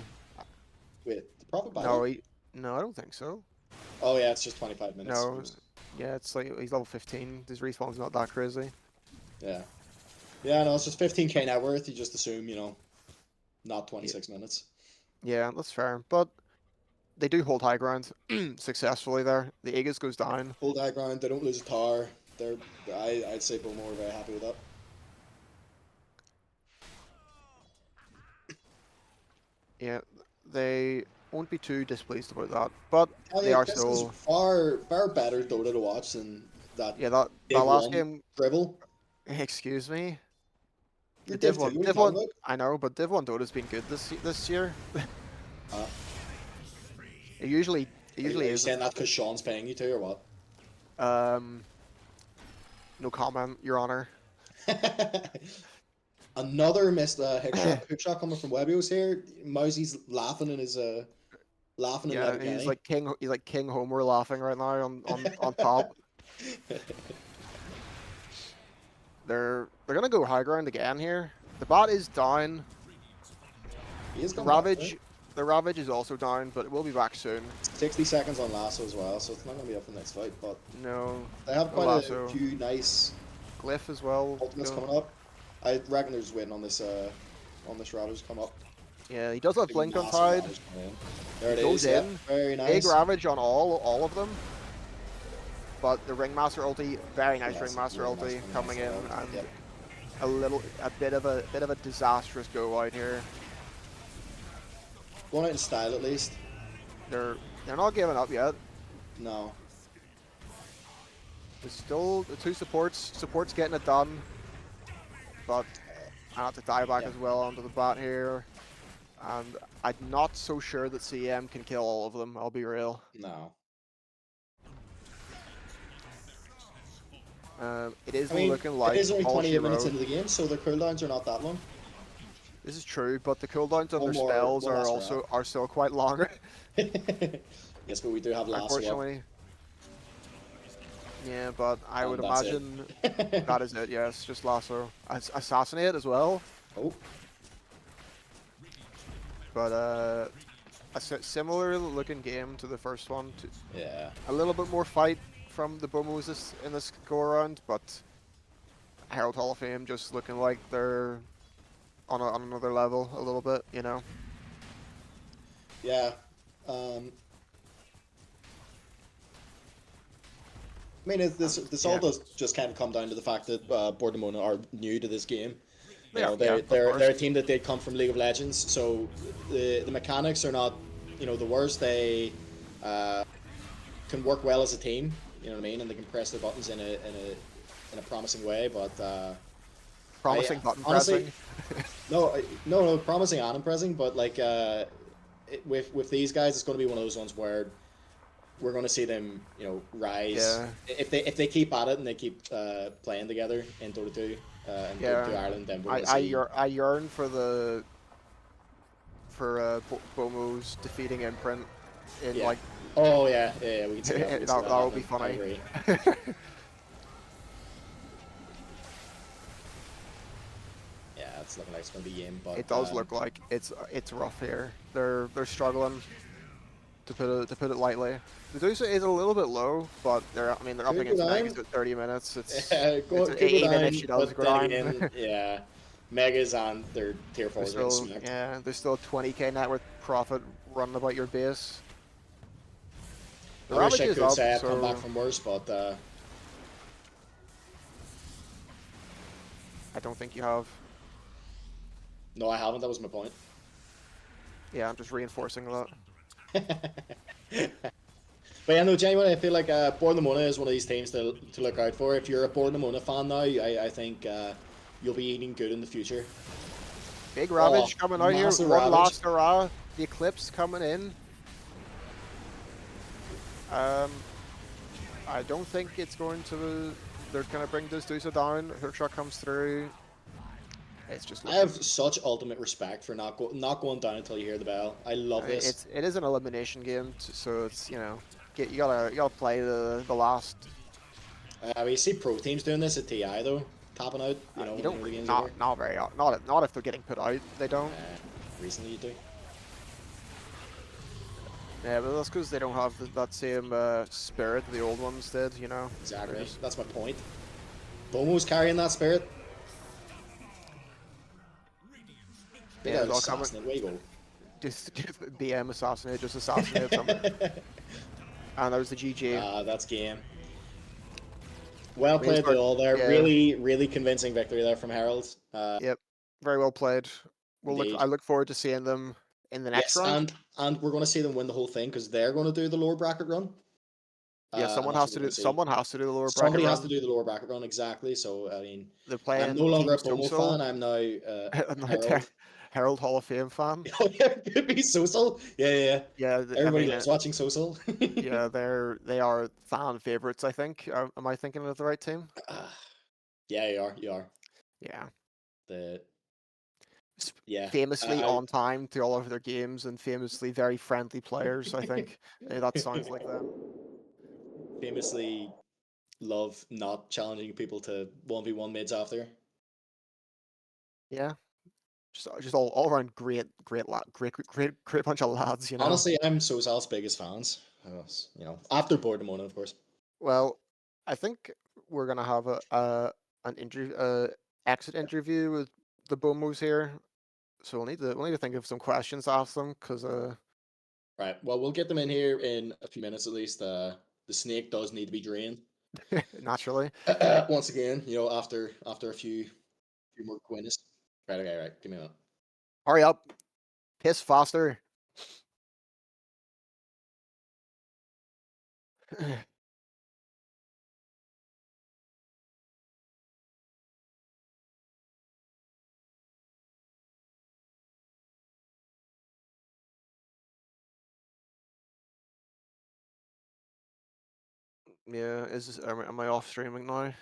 Wait, the Prophet back? No, I don't think so. Oh yeah, it's just 25 minutes. No, yeah, it's like he's level 15. His respawn's not that crazy. Yeah. Yeah, no, it's just 15k net worth. You just assume, not 26 minutes. Yeah, that's fair. But they do hold high ground successfully there. The Aegis goes down. Hold high ground. They don't lose a tower. I'd say Bowmore are very happy with that. Yeah, they won't be too displeased about that, but they are this still is far better Dota to watch than that. Yeah, that last game. Dribble. Excuse me. The Div 1, I know, but Div 1 Dota's been good this year. It usually Are you saying that because Sean's paying you to, or what? No comment, Your Honor. Another missed hook shot coming from Webios here. Mousey's laughing in his laughing in yeah, he's like King Homer laughing right now on top. They're gonna go high ground again here. The bot is down. He is going Ravage The Ravage is also down, but it will be back soon. 60 seconds on Lasso as well, so it's not going to be up for the next fight, but No, they have no quite Lasso. a few nice Glyph as well. ultimates coming up. I reckon they're just waiting on this Ravage to come up. Yeah, he does have Big Blink on massive Tide. Ravage coming in. There it Goes is, yeah, in. very nice. Big Ravage on all of them. But the Ringmaster ulti, very nice Yeah, it's Ringmaster really nice ulti Ringmaster coming in, ulti, and yep. a bit of a disastrous go out here. Going out in style at least. They're not giving up yet. No. There's still the two supports getting it done, but I have to die back Yeah. as well onto the bat here, and I'm not so sure that CM can kill all of them. I'll be real. No. It is I mean, looking like it is only all 28 she minutes wrote. into the game, so their cooldowns are not that long. This is true, but the cooldowns on One their more- spells one are last also round. still quite longer. Yes, but we do have Lasso up. Unfortunately. Yeah, but I And would that's it. imagine that is it. Yes, just Lasso. Assassinate as well, Oh, but a similar looking game to the first one. yeah. A little bit more fight from the Bomos in this go around, but Herald Hall of Fame just looking like they're on another level a little bit, you know. Yeah. I mean, this all Yeah. does just kind of come down to the fact that Bordeaux are new to this game. You know, Yeah, of they're course. a team that did come from League of Legends, so the mechanics are not, you know, the worst. They can work well as a team. You know what I mean, and they can press their buttons in a promising way. But Promising button honestly, pressing. no, promising and impressing. But like with these guys, it's going to be one of those ones where we're going to see them, you know, rise. Yeah. If they keep at it and they keep playing together in Dota 2 and Dota 2 Ireland, then we're going to see. I yearn for Bomos defeating Imprint in Yeah. like. Oh yeah, we can see that. We can see that would be happening. funny. I agree. Yeah, it's looking like it's going to be game, but It does look like it's rough here. They're struggling, to put it lightly. The Dusa is a little bit low, but they're up Could against go down. Megas at 30 minutes. It's could go even down, if she does but go then down. again, yeah, Megas and their tier There's 4s are getting still smacked. there's still 20k net worth profit running about your base. The I wish Ravage I is could up, say I've so come back from worse, but I don't think you have. no, I haven't. That was my point. Yeah, I'm just reinforcing that. But yeah, no, genuinely, I feel like Bournemouth is one of these teams to look out for. If you're a Bournemouth fan now, I think you'll be eating good in the future. Big Ravage coming out here. massive One Ravage. last hurrah. The Eclipse coming in. I don't think it's going to. They're gonna bring this Dusa down. Her truck comes through. It's just. I have such ultimate respect for not going down until you hear the bell. I love this. It is an elimination game, so it's, you know, you gotta play the last. We see pro teams doing this at TI though, tapping out. You know, You don't when the game's not over. not very not if they're getting put out. They don't. Recently you do. Yeah, but that's because they don't have that same spirit the old ones did. You know. Exactly. That's my point. Bomo's carrying that spirit. Yeah, Big they'll come. assassinate. Where you go? Just BM assassinate, just assassinate them. And there's the GG. That's game. Well Queen's played by all there. yeah. Really convincing victory there from Harold. Yep, very well played. Indeed. I look forward to seeing them in the next Yes, round. and we're going to see them win the whole thing because they're going to do the lower bracket run. Yeah, someone has to do the lower bracket Somebody has run. to do the lower bracket run, exactly. So I mean, They're playing. I'm no longer a Team Bomo Social. fan. I'm now Harold. Herald Hall of Fame fan. Oh yeah, could be Social. Yeah. Yeah, Everybody loves watching Social. yeah, they are fan favorites. I think. Am I thinking of the right team? Yeah, you are. Yeah. Yeah. Famously on time to all of their games and famously very friendly players. I think that sounds like them. Famously love not challenging people to 1v1 mids after. Yeah. just all around great bunch of lads. You know. Honestly, I'm Sosal's biggest fans. After Boardamona, of course. Well, I think we're gonna have an interview exit interview with the Bomos here, so we'll need to think of some questions to ask them because Right. Well, we'll get them in here in a few minutes at least. The snake does need to be drained. naturally. Once again, after a few more Guinness. Right. Okay. Right. Give me a minute. Hurry up, piss faster. Yeah, am I off streaming now?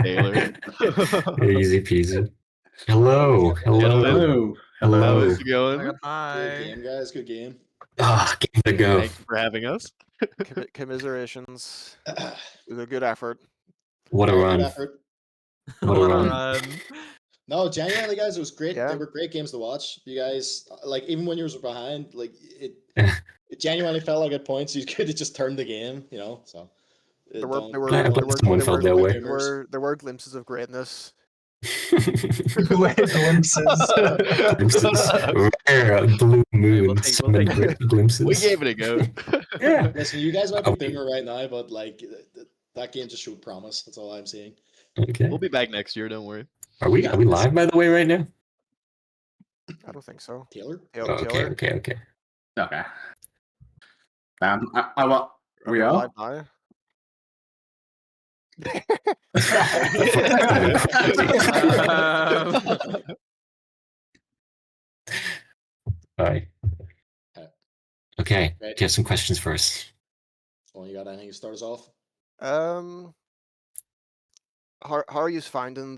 Taylor. Easy peasy. Hello. Gentlemen. Hello. How's it going? Good Goodbye. game, guys. Good game. Game to go. Thank you for having us. Commiserations. It was a good effort. What a Very good run. effort. What a run. run. No, genuinely, guys, it was great. Yeah. They were great games to watch. You guys, like, even when you were behind, like, it genuinely felt like at points you could have just turned the game, So There were glimpses of greatness. Glimpses. Glimpses. Rare blue moon. Glimpses. We gave it a go. Yeah. Listen, you guys might be boomer right now, but like that game just showed promise. That's all I'm seeing. Okay. We'll be back next year. Don't worry. Are we live, by the way, right now? I don't think so. Taylor? Okay. Okay. We are live now. Bye. Okay. Right. Do you have some questions first? Well, you got anything to start us off? How are you finding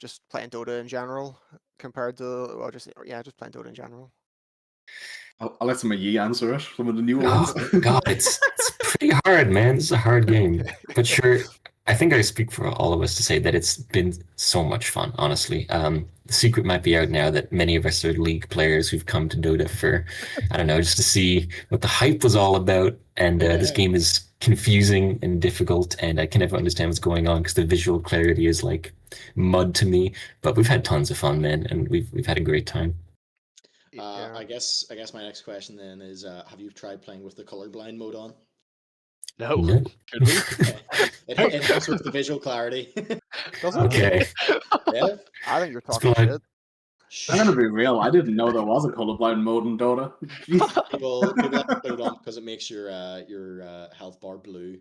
just playing Dota in general compared to just playing Dota in general? I'll let some of you answer it. Some of the new ones. Oh, God, it's pretty hard, man. This is a hard game. But sure, I think I speak for all of us to say that it's been so much fun, honestly. The secret might be out now that many of us are League players who've come to Dota for, I don't know, just to see what the hype was all about. And this game is confusing and difficult, and I can never understand what's going on because the visual clarity is like mud to me. But we've had tons of fun, man, and we've had a great time. I guess my next question then is: have you tried playing with the colorblind mode on? No. Could we? It helps with the visual clarity. Okay. Yeah. I think you're talking shit. I'm gonna be real. I didn't know there was a colorblind mode in Dota. People have to put it on because it makes your health bar blue.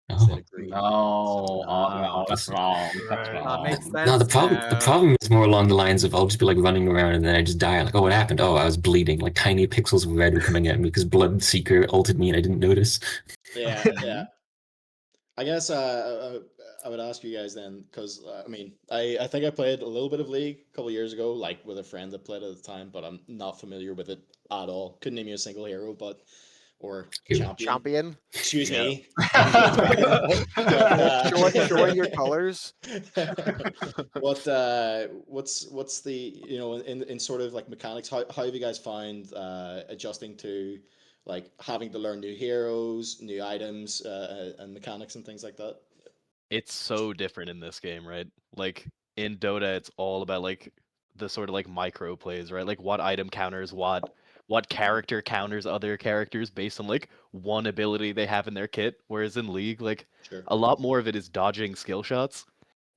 Oh. No, that's wrong. That's wrong. That makes sense. No, the problem is more along the lines of I'll just be like running around and then I just die. Like, oh, what happened? Oh, I was bleeding. Like tiny pixels of red were coming at me because Blood Seeker ulted me and I didn't notice. Yeah. I guess I would ask you guys then, because I think I played a little bit of League a couple years ago, like with a friend that played at the time, but I'm not familiar with it at all. Couldn't name you a single hero, but or Ew. champion. Excuse Yeah. me. But, showing your colors. What's the in sort of like mechanics? How have you guys found adjusting to like having to learn new heroes, new items, and mechanics and things like that? It's so different in this game, right? Like in Dota, it's all about like the sort of like micro plays, right? Like what item counters what character counters other characters based on like one ability they have in their kit. Whereas in League, like Sure. a lot more of it is dodging skill shots.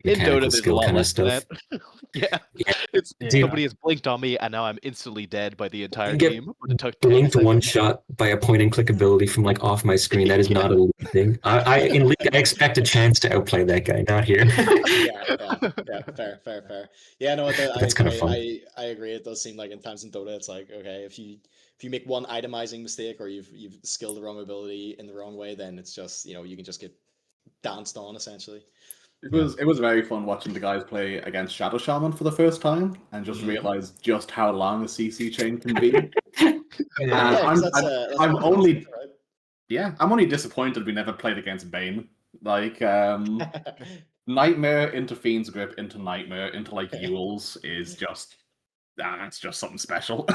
In Mechanical Dota, there's a skill lot kind of less of that. stuff. Yeah, Yeah. it's Yeah. somebody has blinked on me, and now I'm instantly dead by the entire You get team. But it took 10 blinked one seconds. shot by a point and click ability from like off my screen. That is not a League thing. In League, I expect a chance to outplay that guy. Not here. Yeah. Fair. Yeah, no, That's kind of fun. I agree. It does seem like in times in Dota, it's like, okay, if you make one itemizing mistake or you've skilled the wrong ability in the wrong way, then it's just you can just get danced on essentially. It was very fun watching the guys play against Shadow Shaman for the first time and just realize just how long a CC chain can be. I'm only disappointed we never played against Bane. Like Nightmare into Fiend's Grip into Nightmare into like Yules is just that's just something special.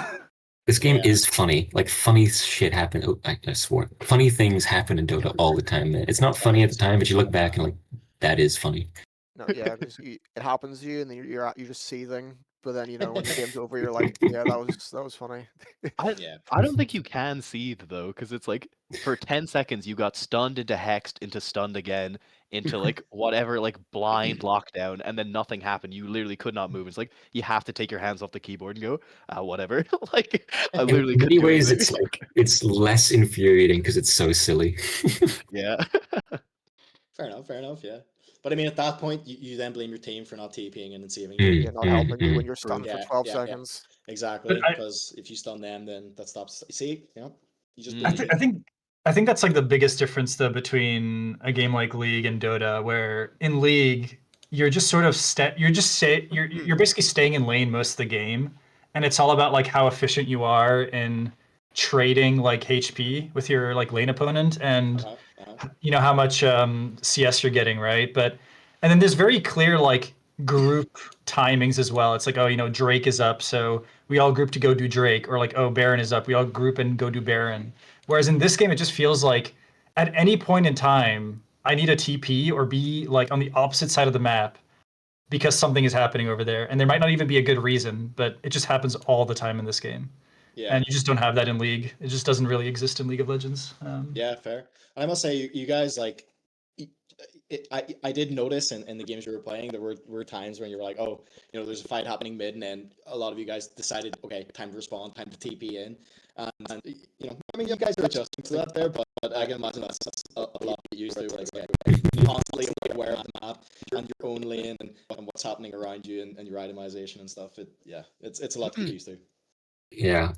This game is funny. Like funny shit happen. Oh, I swore. Funny things happen in Dota all the time, man. It's not funny at the time, but you look back and like that is funny. No, yeah, because it happens to you, and then you're just seething. But then when the game's over, you're like, yeah, that was funny. I don't think you can seethe though, because it's like for 10 seconds you got stunned into hexed into stunned again into like whatever like blind lockdown, and then nothing happened. You literally could not move. It's like you have to take your hands off the keyboard and go, whatever. Like I literally. In many ways, anything. it's less infuriating because it's so silly. Yeah. Fair enough. Yeah. But I mean, at that point, you then blame your team for not TPing and saving Mm. you. Yeah, not helping you when you're stunned for 12 Yeah. seconds. Exactly, But because if you stun them, then that stops. See, you just. I think that's like the biggest difference though between a game like League and Dota, where in League you're just sort of you're basically staying in lane most of the game, and it's all about like how efficient you are in trading like HP with your like lane opponent and how much CS you're getting, right? And then there's very clear like group timings as well. It's like, oh, Drake is up, so we all group to go do Drake, or like, oh, Baron is up, we all group and go do Baron. Whereas in this game, it just feels like at any point in time, I need a TP or be like on the opposite side of the map because something is happening over there. And there might not even be a good reason, but it just happens all the time in this game. Yeah. And you just don't have that in League. It just doesn't really exist in League of Legends. Yeah, fair. I must say, you guys, like, I did notice in the games you were playing, there were times when you were like, oh, there's a fight happening mid, and then a lot of you guys decided, okay, time to respond, time to TP in. And I mean, you guys are adjusting to that there, but I can imagine that's a lot to get used to. Like, constantly aware of the map and your own lane and what's happening around you and your itemization and stuff. It's a lot to get used to. Yeah,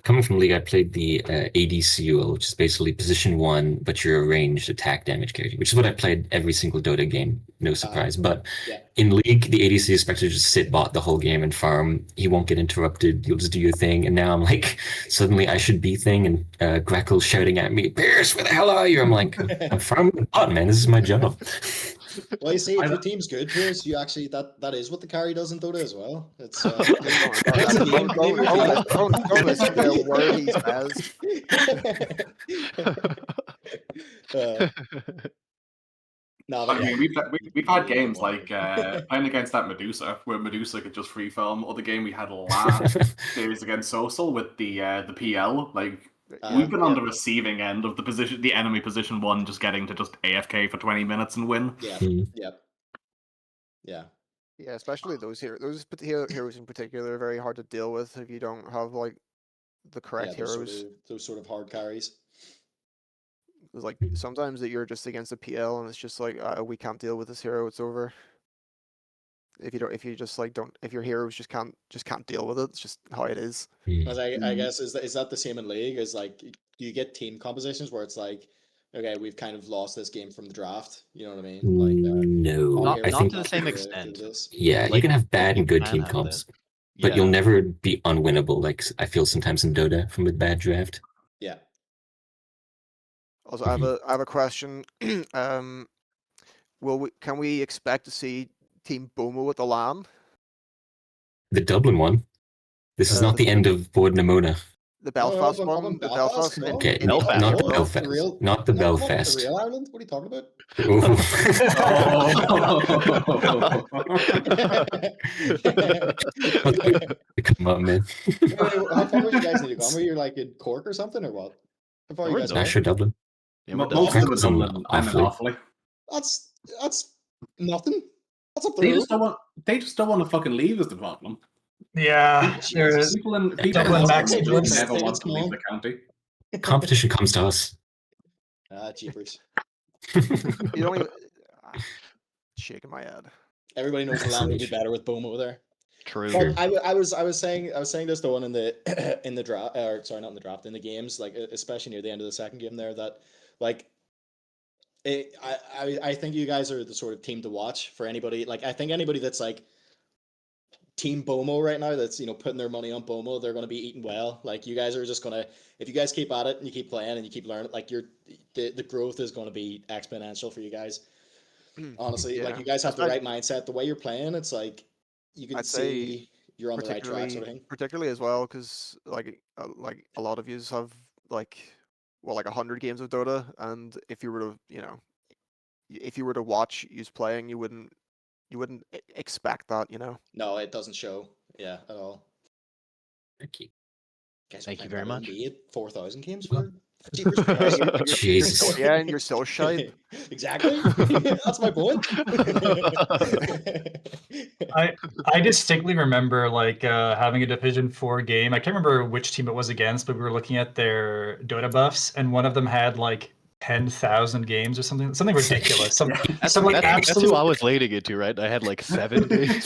coming from League, I played the ADCUL, which is basically position 1, but you're a ranged attack damage character, which is what I played every single Dota game. No surprise. But in League, the ADC is expected to just sit bot the whole game and farm. He won't get interrupted. You'll just do your thing. And now I'm like, suddenly I should be thing, and Grekel's shouting at me, Pierce, where the hell are you? I'm like, I'm farming bot, man. This is my job. Well, you see, if your team's good, Piers, you actually that is what the carry does in Dota as well. It's I mean, we've had games like playing against that Medusa, where Medusa could just free farm. Or the game we had last series against Social with the PL, like. We've been on the receiving end of the enemy position 1 just getting to just AFK for 20 minutes and win. Yeah, especially those heroes in particular are very hard to deal with if you don't have like the correct heroes. Those sort of hard carries. It's like sometimes that you're just against a PL and it's just like we can't deal with this hero, it's over. If your heroes just can't deal with it, it's just how it is. As I guess is that the same in League? Is like, do you get team compositions where it's like, okay, we've kind of lost this game from the draft? You know what I mean? Like, no, I think to the same extent. Yeah, you can have bad and good team comps, but you'll never be unwinnable. Like I feel sometimes in Dota from a bad draft. Yeah. Also, I have a question. Can we expect to see Team Bomo at the LAN? The Dublin one. This is not the end of Board Namona. The Belfast but one. The Belfast. Okay, Belfast. not The Belfast. real, Not the Not Belfast. the real Ireland? What are you talking about? Come on, man. How far would you guys need to go? Were you like in Cork or something, or what? How far are you guys Not sure Dublin. Yeah, we're Most of them are Dublin. Dublin. I'm in Offaly. That's nothing. That's up the They road. just don't want. They just don't want to fucking leave. Is the problem? Yeah, there's People in Dublin Max just Blitz. never want to Come leave on. the county. Competition comes to us. Jeepers. You don't even. Shaking my head. Everybody knows the land would be better with Bomo there. True. Sure. But I was saying this to one in the in the draft, or sorry, not in the draft, in the games, like especially near the end of the second game there, that like I think you guys are the sort of team to watch for anybody. Like I think anybody that's like Team Bomo right now, that's putting their money on Bomo, they're going to be eating well. Like you guys are just going to, if you guys keep at it and you keep playing and you keep learning, like the growth is going to be exponential for you guys. Honestly, like Yeah. you guys have the right mindset. The way you're playing, it's like you can I'd say see you're on the right track, sort of thing. Particularly as well, because like a lot of yous have like 100 games of Dota, and if you were to watch yous playing, you wouldn't expect that, No, it doesn't show. Yeah, at all. Thank you. Guys, Thank you very much. 4,000 games for Jeepers Christ. Jesus. Yeah, and you're still shy. Exactly. That's my point. I distinctly remember like having a Division 4 game. I can't remember which team it was against, but we were looking at their Dota buffs, and one of them had like 10,000 games or something ridiculous. Some like That's absolute, who I was leading it to, right? I had like 7 games.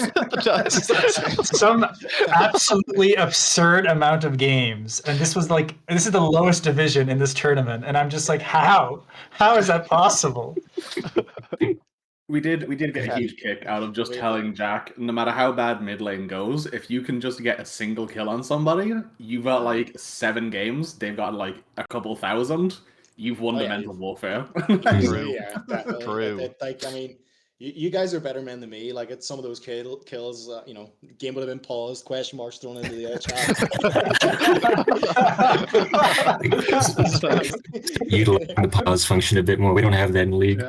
some absolutely absurd amount of games, and this is the lowest division in this tournament, and I'm just like, how is that possible? We did get a huge kick out of just telling Jack, no matter how bad mid lane goes, if you can just get a single kill on somebody, you've got like 7 games, they've got like a couple thousand, you've won the mental warfare. True. Yeah, definitely. True. Like, I mean, you guys are better men than me. Like, it's some of those kills, game would have been paused, question marks thrown into the chat. Utilize the pause function a bit more. We don't have that in the league.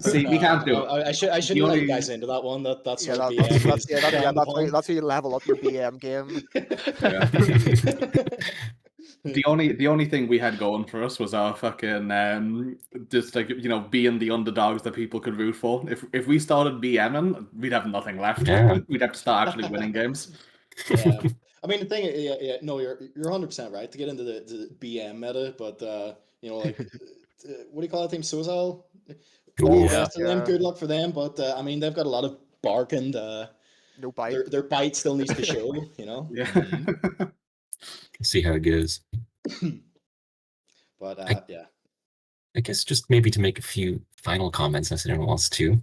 See, we can't do it. I shouldn't let you guys into that one. That's Yeah, what that's how you level up your BM game. The only thing we had going for us was our fucking just like being the underdogs that people could root for. If we started BMing, we'd have nothing left. Yeah. We'd have to start actually winning games. Yeah. I mean, the thing, no, you're 100% right to get into the BM meta, but like what do you call it, team Sozal? Good luck for them, but I mean, they've got a lot of bark and no bite. Their bite still needs to show, Yeah. Mm-hmm. See how it goes. But yeah. I guess just maybe to make a few final comments, unless anyone wants to.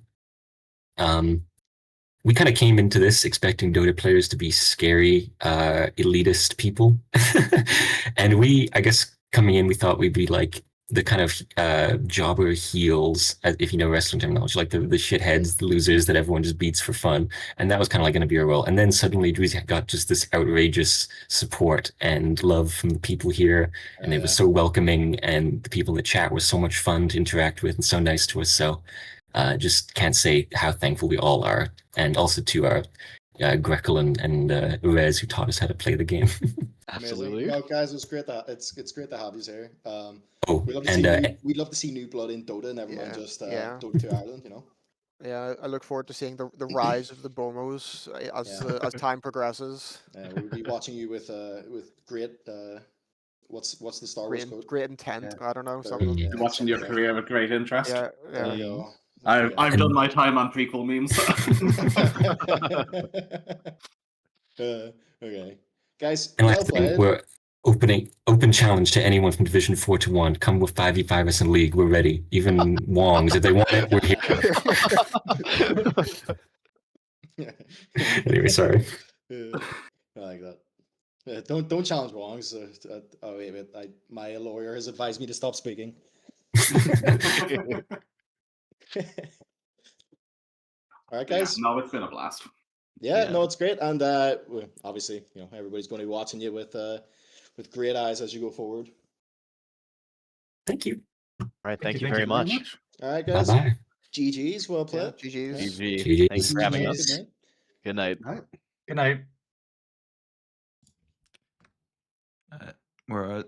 We kind of came into this expecting Dota players to be scary, elitist people. And I guess coming in, we thought we'd be like the kind of jobber heels, if you know wrestling terminology, like the shitheads, the losers that everyone just beats for fun. And that was kind of like going to be our role. And then suddenly we got just this outrageous support and love from the people here. And it was so welcoming. And the people in the chat were so much fun to interact with and so nice to us. So just can't say how thankful we all are. And also to our Grekel and Rez, who taught us how to play the game. Absolutely. Well, guys, it's great to have you here. We'd love to see new blood in Dota, and everyone just Dota 2 Ireland, Yeah, I look forward to seeing the rise of the Bomos as time progresses. We'll be watching you with great what's the Star Wars code? Great intent. Yeah. I don't know. Watching your career with great interest. Yeah. There you go. I've done my time on prequel memes. Okay, guys. And last thing, we're open challenge to anyone from Division 4 to 1. Come with 5v5 us in League. We're ready. Even Wongs, if they want it, we're here. Anyway, sorry. I like that. Don't challenge Wongs. Oh wait a minute. My lawyer has advised me to stop speaking. All right, guys. No, it's been a blast. Yeah, Yeah. no, it's great, and obviously, everybody's going to be watching you with great eyes as you go forward. Thank you. All right, thank you Thank very you. much. All right, Bye guys. bye. GG's, well played. GG's. GG. Thanks for having GG's. us. Good night. Right. Good night. We're